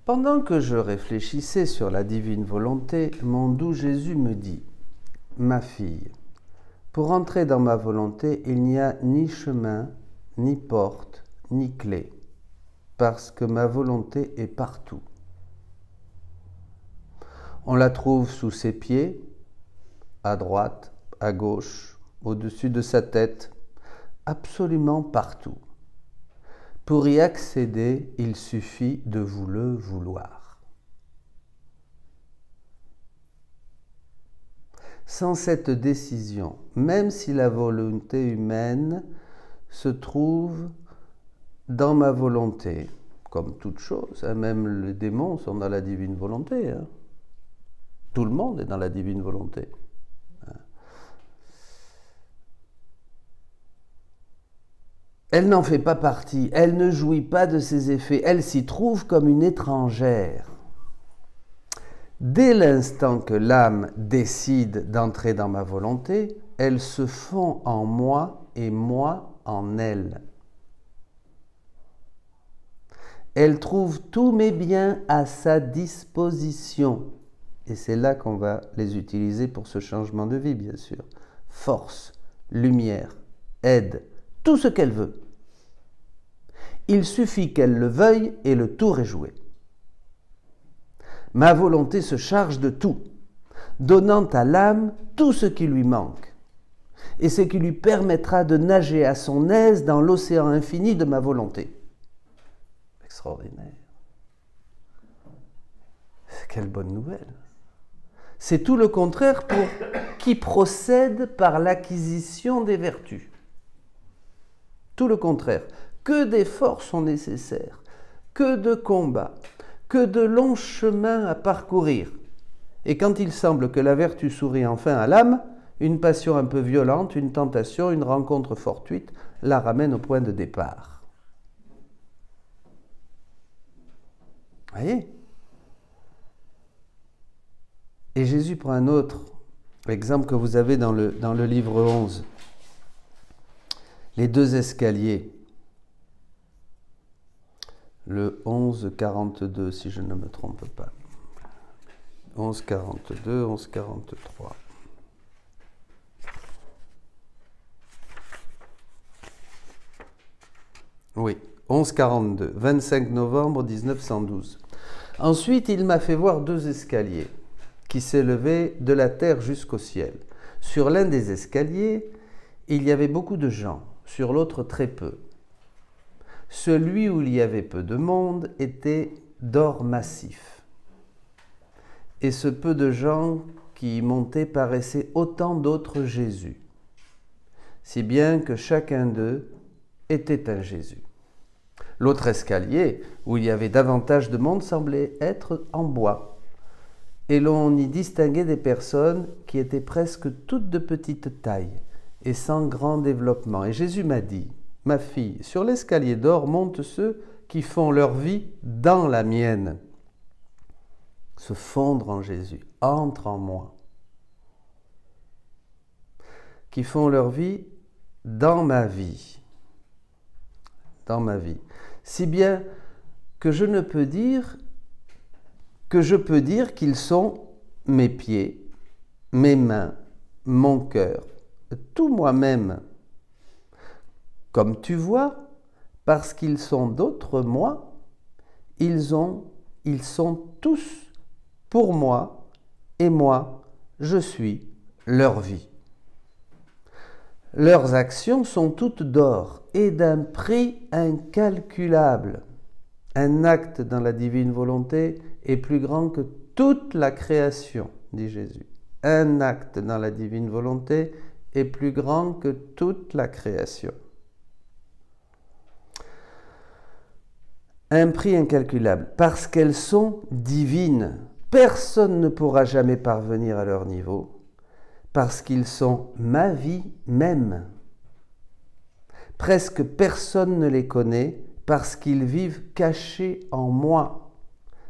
Pendant que je réfléchissais sur la divine volonté, mon doux Jésus me dit, « Ma fille, pour entrer dans ma volonté, il n'y a ni chemin, ni porte, ni clé, parce que ma volonté est partout. On la trouve sous ses pieds, à droite, à gauche, au-dessus de sa tête, absolument partout. Pour y accéder, il suffit de vous le vouloir. Sans cette décision, même si la volonté humaine se trouve dans ma volonté, comme toute chose, même les démons sont dans la divine volonté. Tout le monde est dans la divine volonté. Elle n'en fait pas partie, elle ne jouit pas de ses effets, elle s'y trouve comme une étrangère. Dès l'instant que l'âme décide d'entrer dans ma volonté, elle se fond en moi et moi en elle. Elle trouve tous mes biens à sa disposition. Et c'est là qu'on va les utiliser pour ce changement de vie, bien sûr. Force, lumière, aide, tout ce qu'elle veut. Il suffit qu'elle le veuille et le tour est joué. Ma volonté se charge de tout, donnant à l'âme tout ce qui lui manque, et ce qui lui permettra de nager à son aise dans l'océan infini de ma volonté. Extraordinaire. Quelle bonne nouvelle. C'est tout le contraire pour qui procède par l'acquisition des vertus. Tout le contraire. Que d'efforts sont nécessaires, que de combats, que de longs chemins à parcourir. Et quand il semble que la vertu sourit enfin à l'âme, une passion un peu violente, une tentation, une rencontre fortuite la ramène au point de départ. Voyez ? Et Jésus prend un autre exemple que vous avez dans le livre 11. Les deux escaliers. Le 11,42, si je ne me trompe pas. 11,42, 11,43. Oui, 11,42, 25 novembre 1912. Ensuite, il m'a fait voir deux escaliers qui s'élevaient de la terre jusqu'au ciel. Sur l'un des escaliers, il y avait beaucoup de gens, sur l'autre très peu. Celui où il y avait peu de monde était d'or massif. Et ce peu de gens qui y montaient paraissaient autant d'autres Jésus, si bien que chacun d'eux était un Jésus. L'autre escalier, où il y avait davantage de monde, semblait être en bois, et l'on y distinguait des personnes qui étaient presque toutes de petite taille et sans grand développement. Et Jésus m'a dit, « Ma fille, sur l'escalier d'or montent ceux qui font leur vie dans la mienne. » Se fondre en Jésus, entre en moi. Qui font leur vie dans ma vie. Dans ma vie. Si bien que je peux dire qu'ils sont mes pieds, mes mains, mon cœur, tout moi-même. Comme tu vois, parce qu'ils sont d'autres moi, ils sont tous pour moi, et moi, je suis leur vie. Leurs actions sont toutes d'or et d'un prix incalculable. Un acte dans la divine volonté est plus grand que toute la création, dit Jésus. Un acte dans la divine volonté est plus grand que toute la création. Un prix incalculable, parce qu'elles sont divines. Personne ne pourra jamais parvenir à leur niveau, parce qu'ils sont ma vie même. Presque personne ne les connaît, parce qu'ils vivent cachés en moi.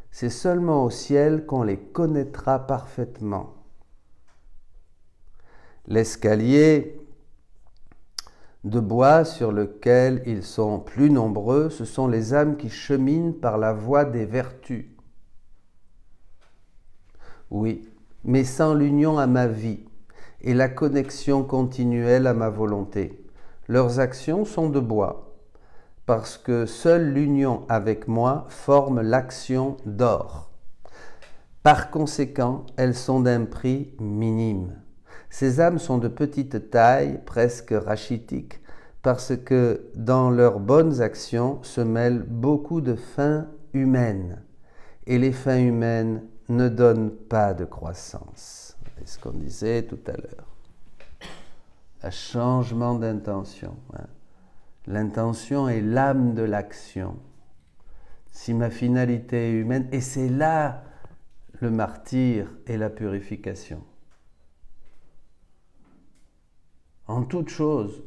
C'est seulement au ciel qu'on les connaîtra parfaitement. L'escalier de bois sur lequel ils sont plus nombreux, ce sont les âmes qui cheminent par la voie des vertus. Oui, mais sans l'union à ma vie et la connexion continuelle à ma volonté. Leurs actions sont de bois, parce que seule l'union avec moi forme l'action d'or. Par conséquent, elles sont d'un prix minime. Ces âmes sont de petite taille, presque rachitiques, parce que dans leurs bonnes actions se mêlent beaucoup de fins humaines. Et les fins humaines ne donnent pas de croissance. C'est ce qu'on disait tout à l'heure. Un changement d'intention. L'intention est l'âme de l'action. Si ma finalité est humaine, et c'est là le martyre et la purification. En toute chose,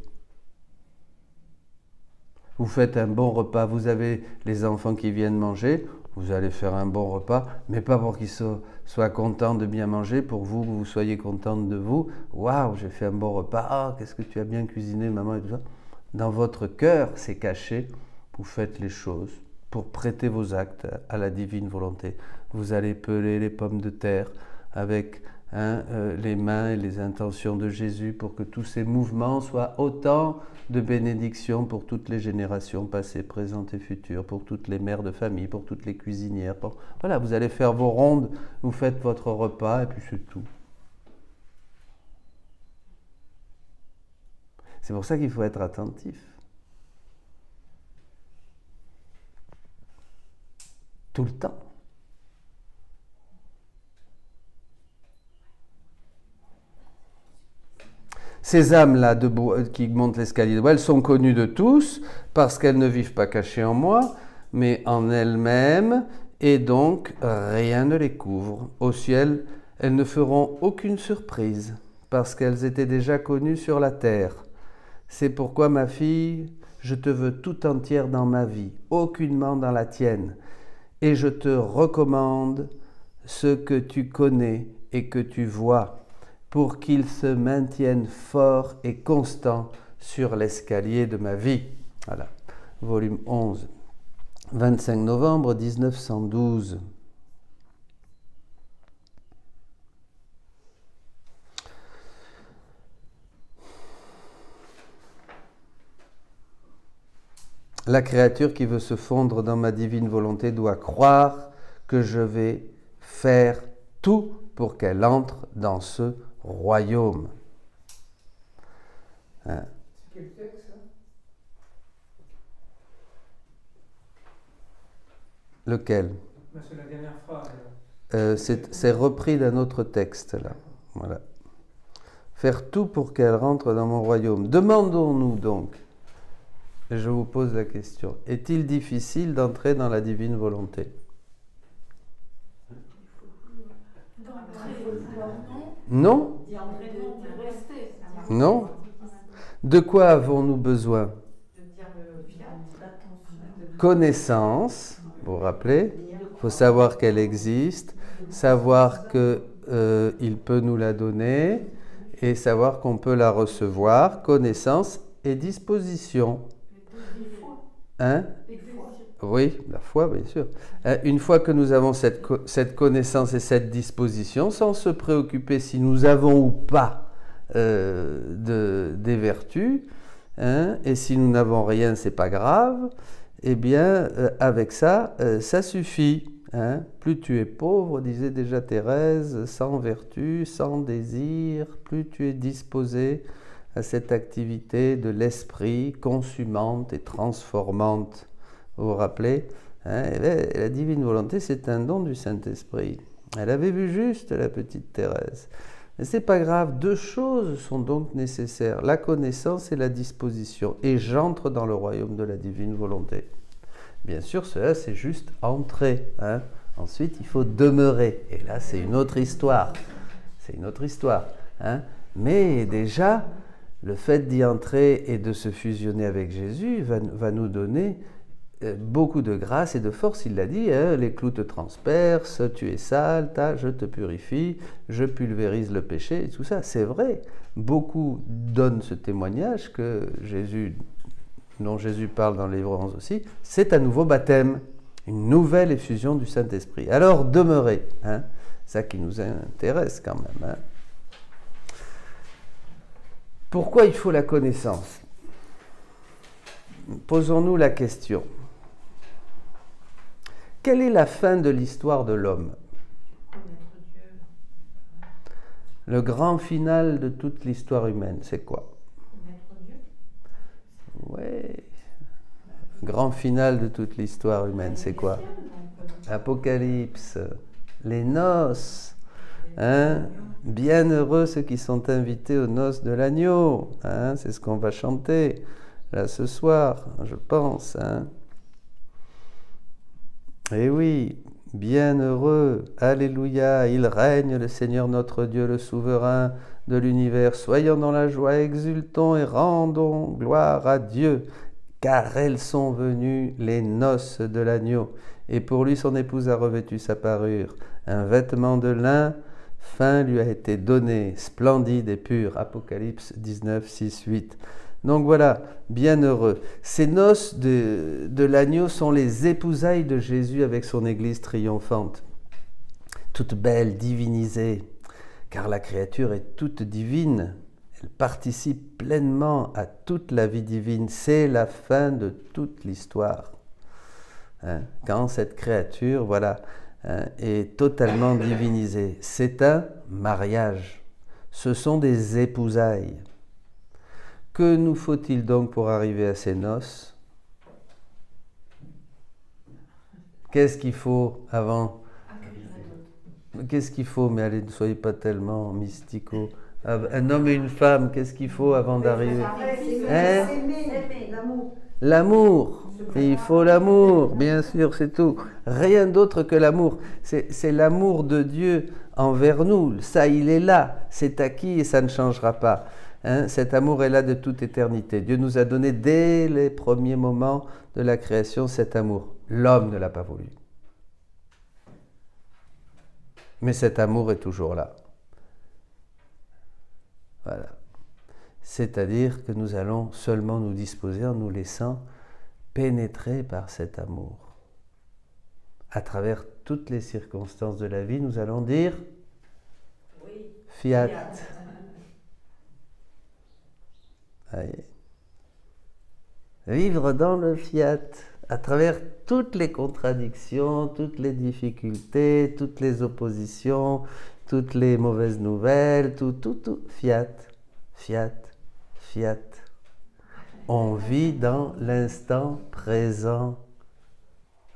vous faites un bon repas, vous avez les enfants qui viennent manger, vous allez faire un bon repas, mais pas pour qu'ils soient contents de bien manger, pour vous, que vous soyez contente de vous. Waouh, j'ai fait un bon repas, ah, qu'est-ce que tu as bien cuisiné, maman, et tout ça. Dans votre cœur, c'est caché, vous faites les choses pour prêter vos actes à la divine volonté. Vous allez peler les pommes de terre avec les mains et les intentions de Jésus pour que tous ces mouvements soient autant de bénédictions pour toutes les générations passées, présentes et futures, pour toutes les mères de famille, pour toutes les cuisinières. Voilà, vous allez faire vos rondes, vous faites votre repas et puis c'est tout. C'est pour ça qu'il faut être attentif. Tout le temps. Ces âmes-là qui montent l'escalier de bois, elles sont connues de tous parce qu'elles ne vivent pas cachées en moi, mais en elles-mêmes, et donc rien ne les couvre. Au ciel, elles ne feront aucune surprise parce qu'elles étaient déjà connues sur la terre. C'est pourquoi, ma fille, je te veux tout entière dans ma vie, aucunement dans la tienne, et je te recommande ce que tu connais et que tu vois, pour qu'ils se maintiennent forts et constants sur l'escalier de ma vie. Voilà, volume 11, 25 novembre 1912. La créature qui veut se fondre dans ma divine volonté doit croire que je vais faire tout pour qu'elle entre dans ce royaume. Hein? C'est quel texte, ça? Lequel? C'est la dernière phrase. C'est repris d'un autre texte, là. Voilà. Faire tout pour qu'elle rentre dans mon royaume. Demandons-nous donc, je vous pose la question, est-il difficile d'entrer dans la divine volonté? Non? Non? De quoi avons-nous besoin? Connaissance, vous vous rappelez? Il faut savoir qu'elle existe, savoir qu'il peut nous la donner et savoir qu'on peut la recevoir. Connaissance et disposition. Hein? Oui, la foi, bien sûr. Une fois que nous avons cette connaissance et cette disposition, sans se préoccuper si nous avons ou pas des vertus, hein, et si nous n'avons rien, c'est pas grave, eh bien, avec ça, ça suffit. Hein. Plus tu es pauvre, disait déjà Thérèse, sans vertu, sans désir, plus tu es disposé à cette activité de l'esprit consumante et transformante. Vous vous rappelez, hein, la divine volonté, c'est un don du Saint-Esprit. Elle avait vu juste, la petite Thérèse. Mais ce n'est pas grave, deux choses sont donc nécessaires, la connaissance et la disposition. Et j'entre dans le royaume de la divine volonté. Bien sûr, cela, c'est juste entrer. Hein. Ensuite, il faut demeurer. Et là, c'est une autre histoire. C'est une autre histoire. Hein. Mais déjà, le fait d'y entrer et de se fusionner avec Jésus va nous donner beaucoup de grâce et de force. Il l'a dit, hein, les clous te transpercent, tu es sale, je te purifie, je pulvérise le péché, et tout ça, c'est vrai. Beaucoup donnent ce témoignage que Jésus, dont Jésus parle dans le livre 11 aussi, c'est un nouveau baptême, une nouvelle effusion du Saint-Esprit. Alors demeurez, hein, ça qui nous intéresse quand même. Hein. Pourquoi il faut la connaissance? Posons-nous la question. Quelle est la fin de l'histoire de l'homme? Le grand final de toute l'histoire humaine, c'est quoi? Oui. Grand final de toute l'histoire humaine, c'est quoi? Apocalypse, les noces. Hein? Bienheureux ceux qui sont invités aux noces de l'agneau. Hein? C'est ce qu'on va chanter là ce soir, je pense. Hein? Eh oui, bienheureux, alléluia, il règne le Seigneur notre Dieu, le souverain de l'univers. Soyons dans la joie, exultons et rendons gloire à Dieu, car elles sont venues les noces de l'agneau. Et pour lui, son épouse a revêtu sa parure. Un vêtement de lin fin lui a été donné, splendide et pur. Apocalypse 19, 6, 8. Donc voilà, bienheureux. Ces noces de l'agneau sont les épousailles de Jésus avec son Église triomphante, toute belle, divinisée, car la créature est toute divine. Elle participe pleinement à toute la vie divine. C'est la fin de toute l'histoire. Hein, quand cette créature, voilà, est totalement divinisée. C'est un mariage. Ce sont des épousailles. Que nous faut-il donc pour arriver à ces noces? Qu'est-ce qu'il faut avant? Qu'est-ce qu'il faut? Mais allez, ne soyez pas tellement mystico. Un homme et une femme, qu'est-ce qu'il faut avant d'arriver? Hein? L'amour. L'amour. Il faut l'amour, bien sûr, c'est tout. Rien d'autre que l'amour. C'est l'amour de Dieu envers nous. Ça, il est là. C'est acquis et ça ne changera pas. Hein? Cet amour est là de toute éternité. Dieu nous a donné dès les premiers moments de la création cet amour. L'homme ne l'a pas voulu. Mais cet amour est toujours là. Voilà. C'est-à-dire que nous allons seulement nous disposer en nous laissant pénétrer par cet amour. À travers toutes les circonstances de la vie, nous allons dire oui. Fiat. Allez. Vivre dans le fiat, à travers toutes les contradictions, toutes les difficultés, toutes les oppositions, toutes les mauvaises nouvelles, tout, fiat, fiat, fiat. On vit dans l'instant présent.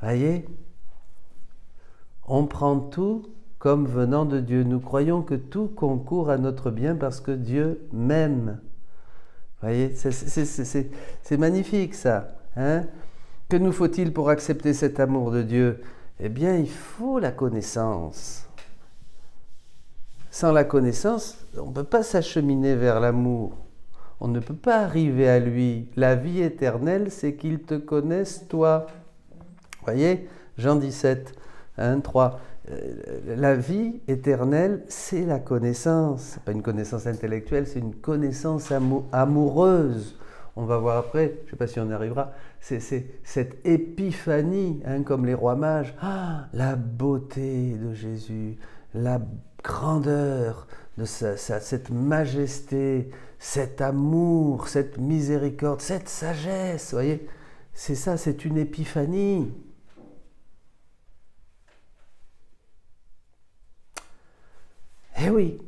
Voyez? On prend tout comme venant de Dieu. Nous croyons que tout concourt à notre bien parce que Dieu m'aime. Voyez? C'est magnifique ça. Hein? Que nous faut-il pour accepter cet amour de Dieu? Eh bien, il faut la connaissance. Sans la connaissance, on ne peut pas s'acheminer vers l'amour. On ne peut pas arriver à lui. La vie éternelle, c'est qu'il te connaisse toi. Voyez, Jean 17, 1, 3. La vie éternelle, c'est la connaissance. Ce n'est pas une connaissance intellectuelle, c'est une connaissance amoureuse. On va voir après, je ne sais pas si on y arrivera, c'est cette épiphanie, hein, comme les rois mages. Ah, la beauté de Jésus, la grandeur de cette majesté, cet amour, cette miséricorde, cette sagesse, vous voyez, c'est ça, c'est une épiphanie. Eh oui.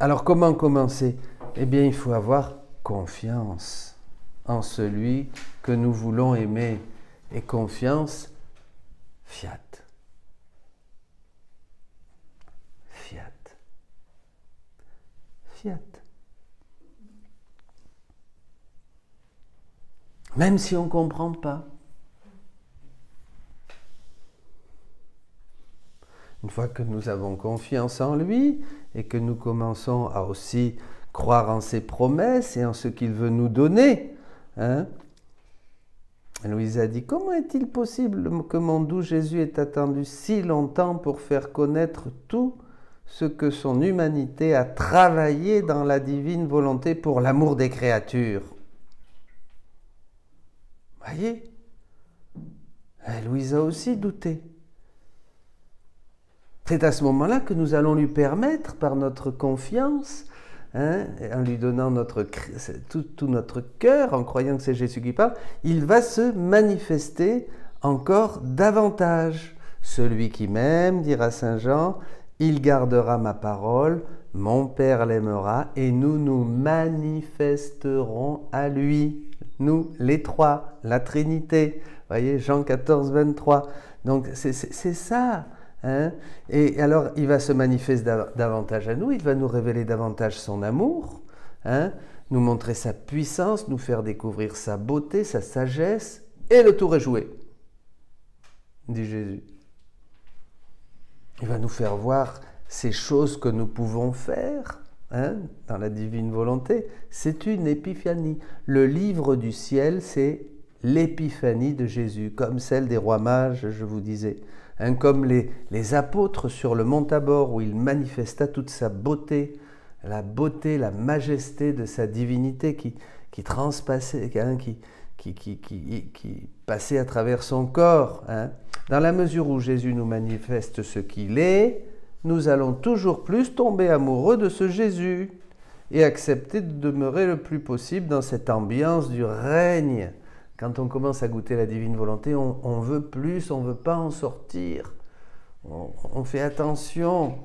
Alors comment commencer? Eh bien, il faut avoir confiance en celui que nous voulons aimer. Et confiance, fiat. Fiat. Fiat. Même si on ne comprend pas. Une fois que nous avons confiance en lui et que nous commençons à aussi croire en ses promesses et en ce qu'il veut nous donner, hein? Louise a dit, comment est-il possible que mon doux Jésus ait attendu si longtemps pour faire connaître tout ce que son humanité a travaillé dans la divine volonté pour l'amour des créatures? Voyez, Louise a aussi douté. C'est à ce moment-là que nous allons lui permettre, par notre confiance, hein, en lui donnant tout notre cœur, en croyant que c'est Jésus qui parle, il va se manifester encore davantage. Celui qui m'aime, dira Saint Jean, il gardera ma parole, mon Père l'aimera, et nous nous manifesterons à lui. Nous, les trois, la Trinité. Vous voyez, Jean 14, 23. Donc, c'est ça. Hein? Et alors, il va se manifester davantage à nous, il va nous révéler davantage son amour, hein? Nous montrer sa puissance, nous faire découvrir sa beauté, sa sagesse, et le tour est joué, dit Jésus. Il va nous faire voir ces choses que nous pouvons faire, hein, dans la divine volonté. C'est une épiphanie. Le livre du ciel, c'est l'épiphanie de Jésus, comme celle des rois mages, je vous disais. Hein, comme les apôtres sur le mont Tabor, où il manifesta toute sa beauté, la majesté de sa divinité qui transpassait, hein, qui passait à travers son corps. Hein. Dans la mesure où Jésus nous manifeste ce qu'il est, nous allons toujours plus tomber amoureux de ce Jésus et accepter de demeurer le plus possible dans cette ambiance du règne. Quand on commence à goûter la divine volonté, on veut plus, on ne veut pas en sortir. On fait attention,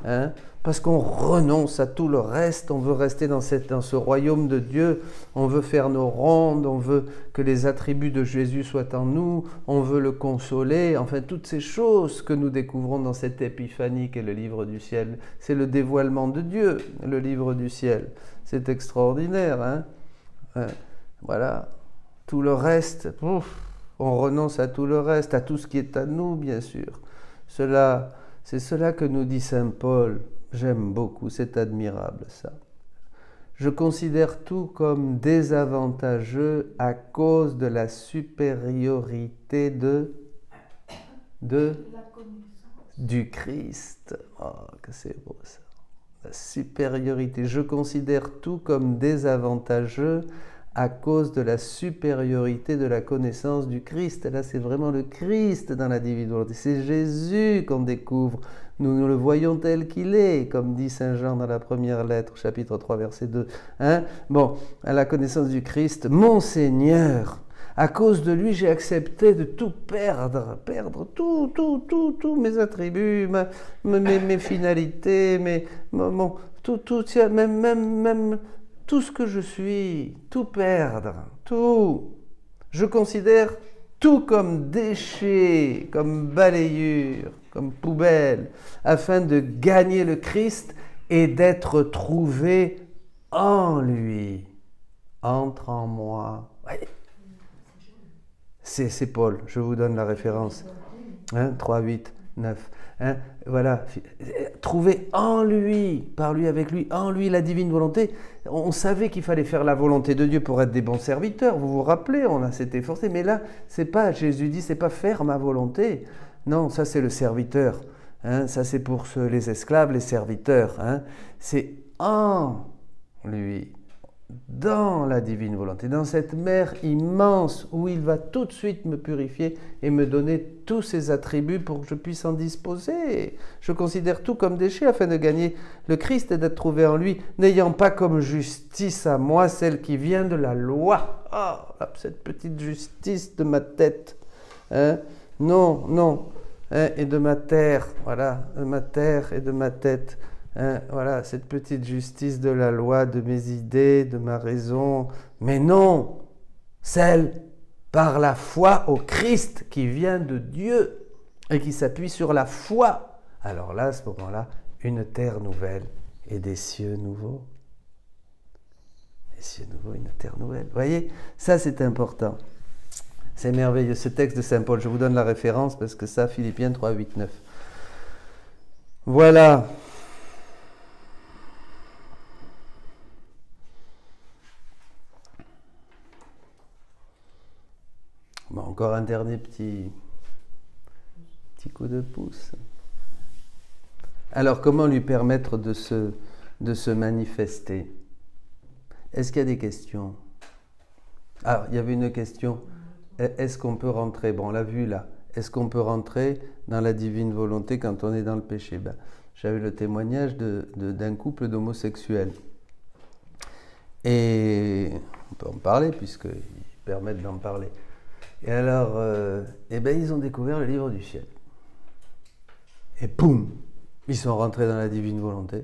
hein, parce qu'on renonce à tout le reste, on veut rester dans ce royaume de Dieu, on veut faire nos rondes, on veut que les attributs de Jésus soient en nous, on veut le consoler, enfin toutes ces choses que nous découvrons dans cette épiphanie qu'est le livre du ciel. C'est le dévoilement de Dieu, le livre du ciel. C'est extraordinaire, hein, voilà. Tout le reste, on renonce à tout le reste, à tout ce qui est à nous, bien sûr. C'est cela que nous dit saint Paul. J'aime beaucoup, c'est admirable ça. Je considère tout comme désavantageux à cause de la supériorité du Christ. Oh, que c'est beau ça. La supériorité. Je considère tout comme désavantageux à cause de la supériorité de la connaissance du Christ. Et là, c'est vraiment le Christ dans la divine volonté. C'est Jésus qu'on découvre. Nous le voyons tel qu'il est, comme dit saint Jean dans la première lettre, chapitre 3, verset 2. Hein? Bon, à la connaissance du Christ, mon Seigneur, à cause de lui, j'ai accepté de tout perdre tous mes attributs, mes finalités, même tout ce que je suis, tout perdre, tout. Je considère tout comme déchet, comme balayure, comme poubelle, afin de gagner le Christ et d'être trouvé en lui. Entre en moi. Ouais. C'est Paul, je vous donne la référence. 3, 8, 9. Hein, voilà, trouver en lui, par lui, avec lui, en lui la divine volonté. On savait qu'il fallait faire la volonté de Dieu pour être des bons serviteurs. Vous vous rappelez, on s'était forcé. Mais là, c'est pas, Jésus dit, c'est pas faire ma volonté. Non, ça c'est le serviteur. Hein, ça c'est pour les esclaves, les serviteurs. Hein, c'est en lui, dans la divine volonté, dans cette mer immense où il va tout de suite me purifier et me donner tous ses attributs pour que je puisse en disposer. Je considère tout comme déchet afin de gagner le Christ et d'être trouvé en lui, n'ayant pas comme justice à moi celle qui vient de la loi. Oh, cette petite justice de ma tête. Hein? Non, non. Hein? Et de ma terre, voilà, de ma terre et de ma tête. Hein, voilà, cette petite justice de la loi, de mes idées, de ma raison, mais non, celle par la foi au Christ qui vient de Dieu et qui s'appuie sur la foi. Alors là, à ce moment-là, une terre nouvelle et des cieux nouveaux. Des cieux nouveaux, une terre nouvelle. Vous voyez, ça c'est important. C'est merveilleux, ce texte de saint Paul. Je vous donne la référence parce que ça, Philippiens 3, 8, 9. Voilà. Bon, encore un dernier petit coup de pouce. Alors, comment lui permettre de se manifester? Est-ce qu'il y a des questions? Alors, il y avait une question. Est-ce qu'on peut rentrer? Bon, on l'a vu là. Est-ce qu'on peut rentrer dans la divine volonté quand on est dans le péché? Ben, j'avais le témoignage d'un couple d'homosexuels. Et on peut en parler puisqu'ils permettent d'en parler. Et alors, ils ont découvert le livre du ciel. Et poum, ils sont rentrés dans la divine volonté.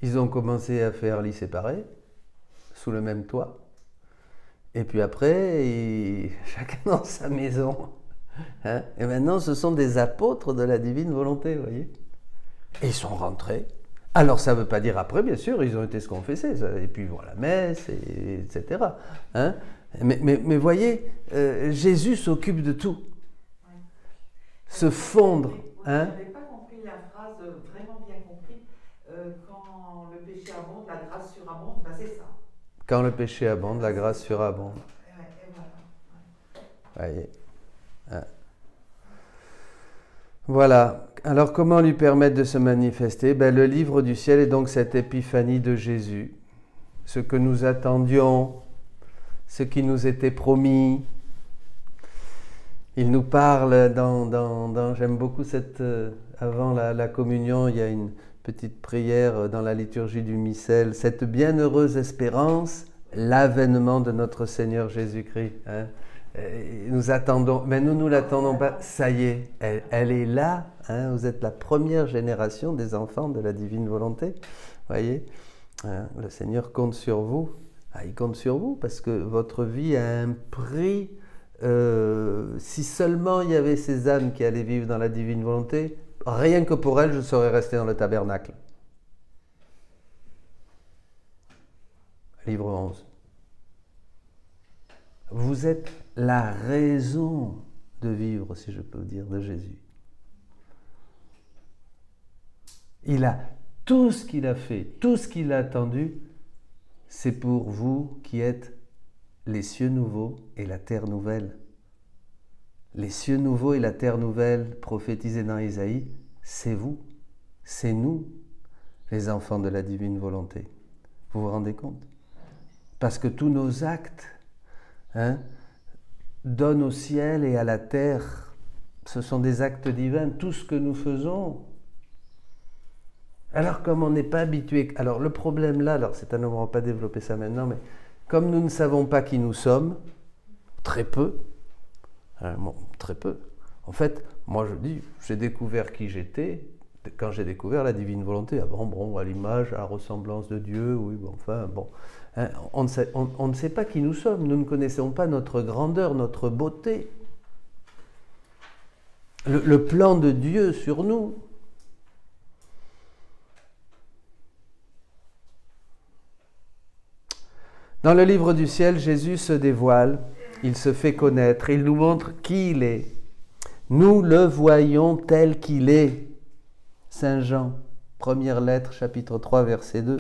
Ils ont commencé à faire lits séparés, sous le même toit. Et puis après, chacun dans sa maison. Hein? Et maintenant, ce sont des apôtres de la divine volonté, vous voyez. Et ils sont rentrés. Alors, ça ne veut pas dire après, bien sûr, ils ont été se confesser. Et puis, ils vont à la messe, etc. Hein? Mais voyez, Jésus s'occupe de tout. Ouais. Se fondre. Hein? Je n'avais pas compris la phrase, vraiment bien compris. Quand le péché abonde, la grâce surabonde, ben c'est ça. Quand le péché abonde, la grâce surabonde. Et voilà. Voyez. Hein. Voilà. Alors, comment lui permettre de se manifester? Ben, le livre du ciel est donc cette épiphanie de Jésus. Ce que nous attendions, ce qui nous était promis. Il nous parle j'aime beaucoup avant la communion, il y a une petite prière dans la liturgie du missel, cette bienheureuse espérance, l'avènement de notre Seigneur Jésus-Christ. Hein. Nous attendons, mais nous l'attendons pas, ça y est, elle est là, hein. Vous êtes la première génération des enfants de la divine volonté, voyez, hein, le Seigneur compte sur vous, il compte sur vous parce que votre vie a un prix. Si seulement il y avait ces âmes qui allaient vivre dans la divine volonté, rien que pour elles, je serais resté dans le tabernacle. Livre 11. Vous êtes la raison de vivre, si je peux dire, de Jésus. Il a tout ce qu'il a fait, tout ce qu'il a attendu, c'est pour vous qui êtes les cieux nouveaux et la terre nouvelle. Les cieux nouveaux et la terre nouvelle prophétisés dans Isaïe, c'est vous, c'est nous, les enfants de la divine volonté. Vous vous rendez compte? Parce que tous nos actes donnent au ciel et à la terre. Ce sont des actes divins, tout ce que nous faisons. Alors comme on n'est pas habitué... Alors le problème là, c'est on ne va pas développer ça maintenant, mais comme nous ne savons pas qui nous sommes, très peu, très peu. En fait, moi je dis, j'ai découvert qui j'étais quand j'ai découvert la divine volonté. Ah bon, à l'image, à la ressemblance de Dieu, oui, bon, enfin, bon. Hein, on ne sait pas qui nous sommes, nous ne connaissons pas notre grandeur, notre beauté. Le plan de Dieu sur nous. Dans le livre du ciel, Jésus se dévoile, il se fait connaître, il nous montre qui il est. Nous le voyons tel qu'il est. Saint Jean, première lettre, chapitre 3, verset 2.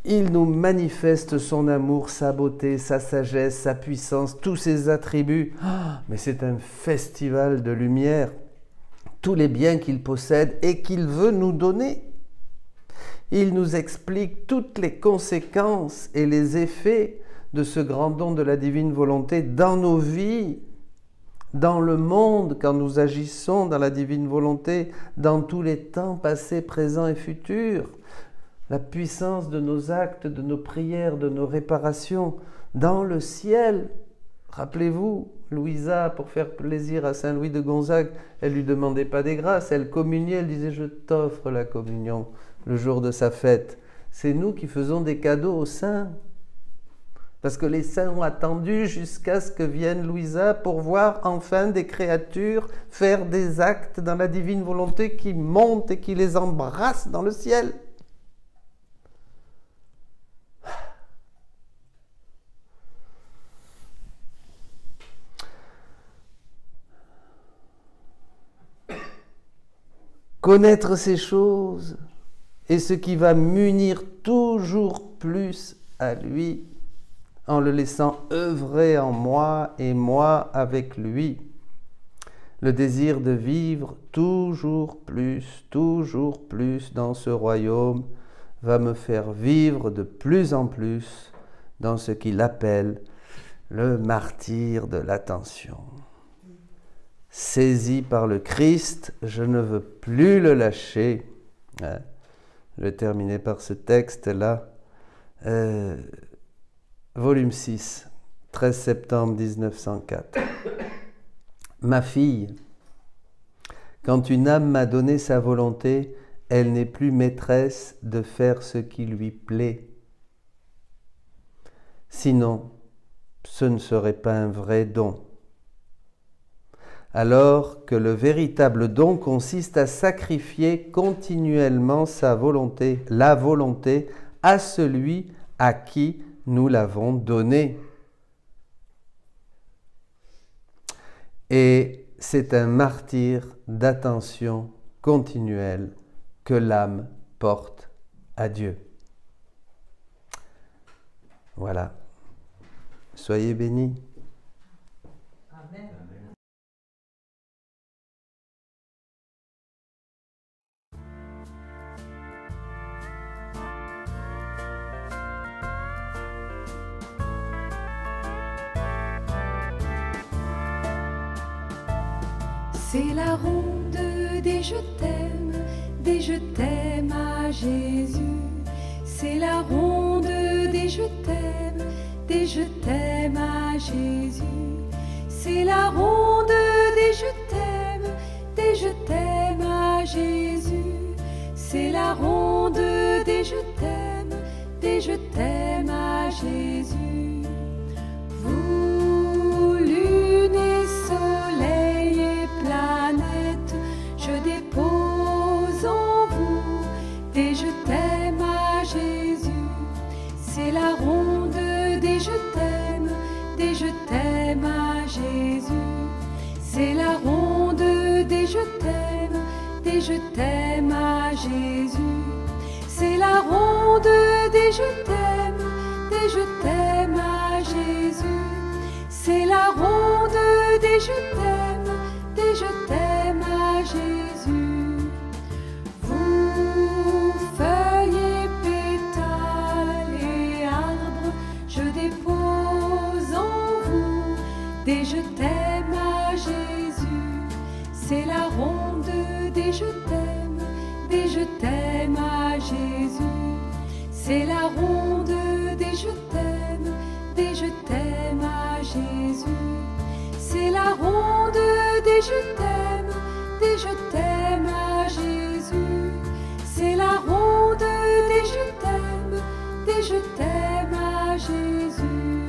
Il nous manifeste son amour, sa beauté, sa sagesse, sa puissance, tous ses attributs. Mais c'est un festival de lumière. Tous les biens qu'il possède et qu'il veut nous donner. Il nous explique toutes les conséquences et les effets de ce grand don de la divine volonté dans nos vies, dans le monde, quand nous agissons dans la divine volonté, dans tous les temps passés, présents et futurs. La puissance de nos actes, de nos prières, de nos réparations, dans le ciel. Rappelez-vous, Louisa, pour faire plaisir à Saint Louis de Gonzague, elle ne lui demandait pas des grâces, elle communiait, elle disait « Je t'offre la communion ». Le jour de sa fête, c'est nous qui faisons des cadeaux aux saints. Parce que les saints ont attendu jusqu'à ce que vienne Louisa pour voir enfin des créatures faire des actes dans la divine volonté qui montent et qui les embrassent dans le ciel. Connaître ces choses est ce qui va m'unir toujours plus à lui, en le laissant œuvrer en moi et moi avec lui. Le désir de vivre toujours plus dans ce royaume va me faire vivre de plus en plus dans ce qu'il appelle le martyre de l'attention. Saisi par le Christ, je ne veux plus le lâcher. Je vais terminer par ce texte-là. Volume 6, 13 septembre 1904. Ma fille, quand une âme m'a donné sa volonté, elle n'est plus maîtresse de faire ce qui lui plaît. Sinon, ce ne serait pas un vrai don. Alors que le véritable don consiste à sacrifier continuellement sa volonté, la volonté, à celui à qui nous l'avons donné. Et c'est un martyre d'attention continuelle que l'âme porte à Dieu. Voilà. Soyez bénis. C'est la ronde des je t'aime à Jésus. C'est la ronde des je t'aime à Jésus. C'est la ronde des je t'aime à Jésus. C'est la ronde des je t'aime à Jésus. Vous, lune et soleil et planète, je dépose en vous des je t'aime à Jésus. C'est la ronde des je t'aime à Jésus. C'est la ronde des je t'aime à Jésus. C'est la ronde des je t'aime à Jésus. C'est la ronde des je t'aime à Jésus. Vous, feuilles et pétales et arbres, je dépose en vous des je t'aime à Jésus. C'est la ronde des je t'aime à Jésus. C'est la ronde des je t'aime à Jésus. C'est la ronde des je t'aime à Jésus. C'est la ronde des je t'aime à Jésus.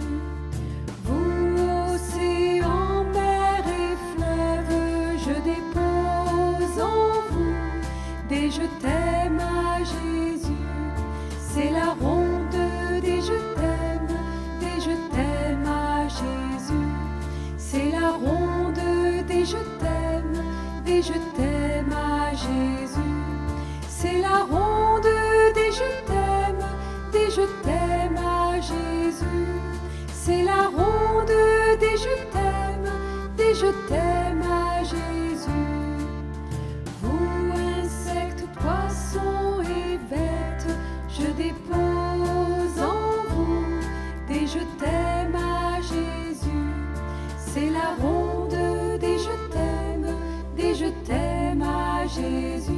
Vous, océans, mer et fleuves, je dépose en vous des je t'aime à Jésus. C'est la ronde des je t'aime à Jésus. C'est la ronde des je t'aime à Jésus. C'est la ronde des je t'aime à Jésus. C'est la ronde des je t'aime à Jésus. Vous, insectes, poissons et bêtes, je dépose en vous des je t'aime à Jésus. C'est la ronde des je t'aime à Jésus.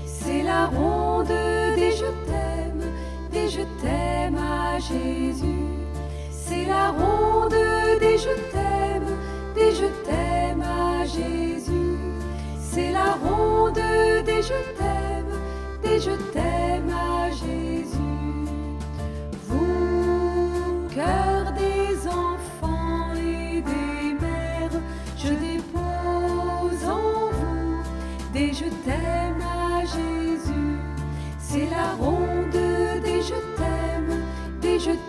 C'est la ronde des je t'aime à Jésus. C'est la ronde des je t'aime à Jésus. C'est la ronde des je t'aime à Jésus. Vous, cœur des enfants et des mères, je dépose en vous des je t'aime à Jésus. C'est la ronde des je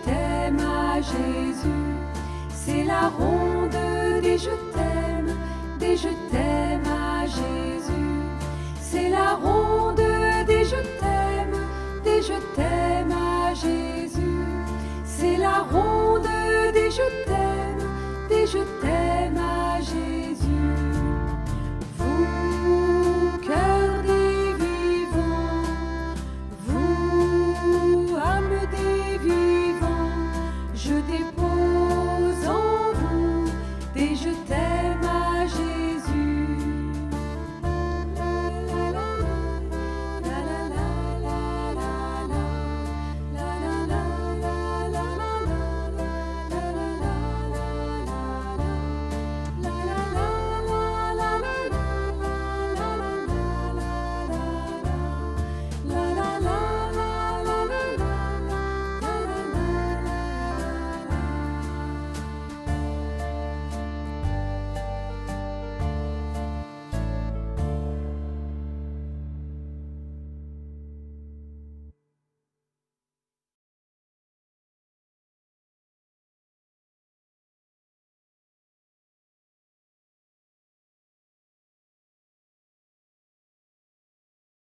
t'aime à Jésus. C'est la ronde des je t'aime à Jésus. C'est la ronde des je t'aime à Jésus. C'est la ronde des je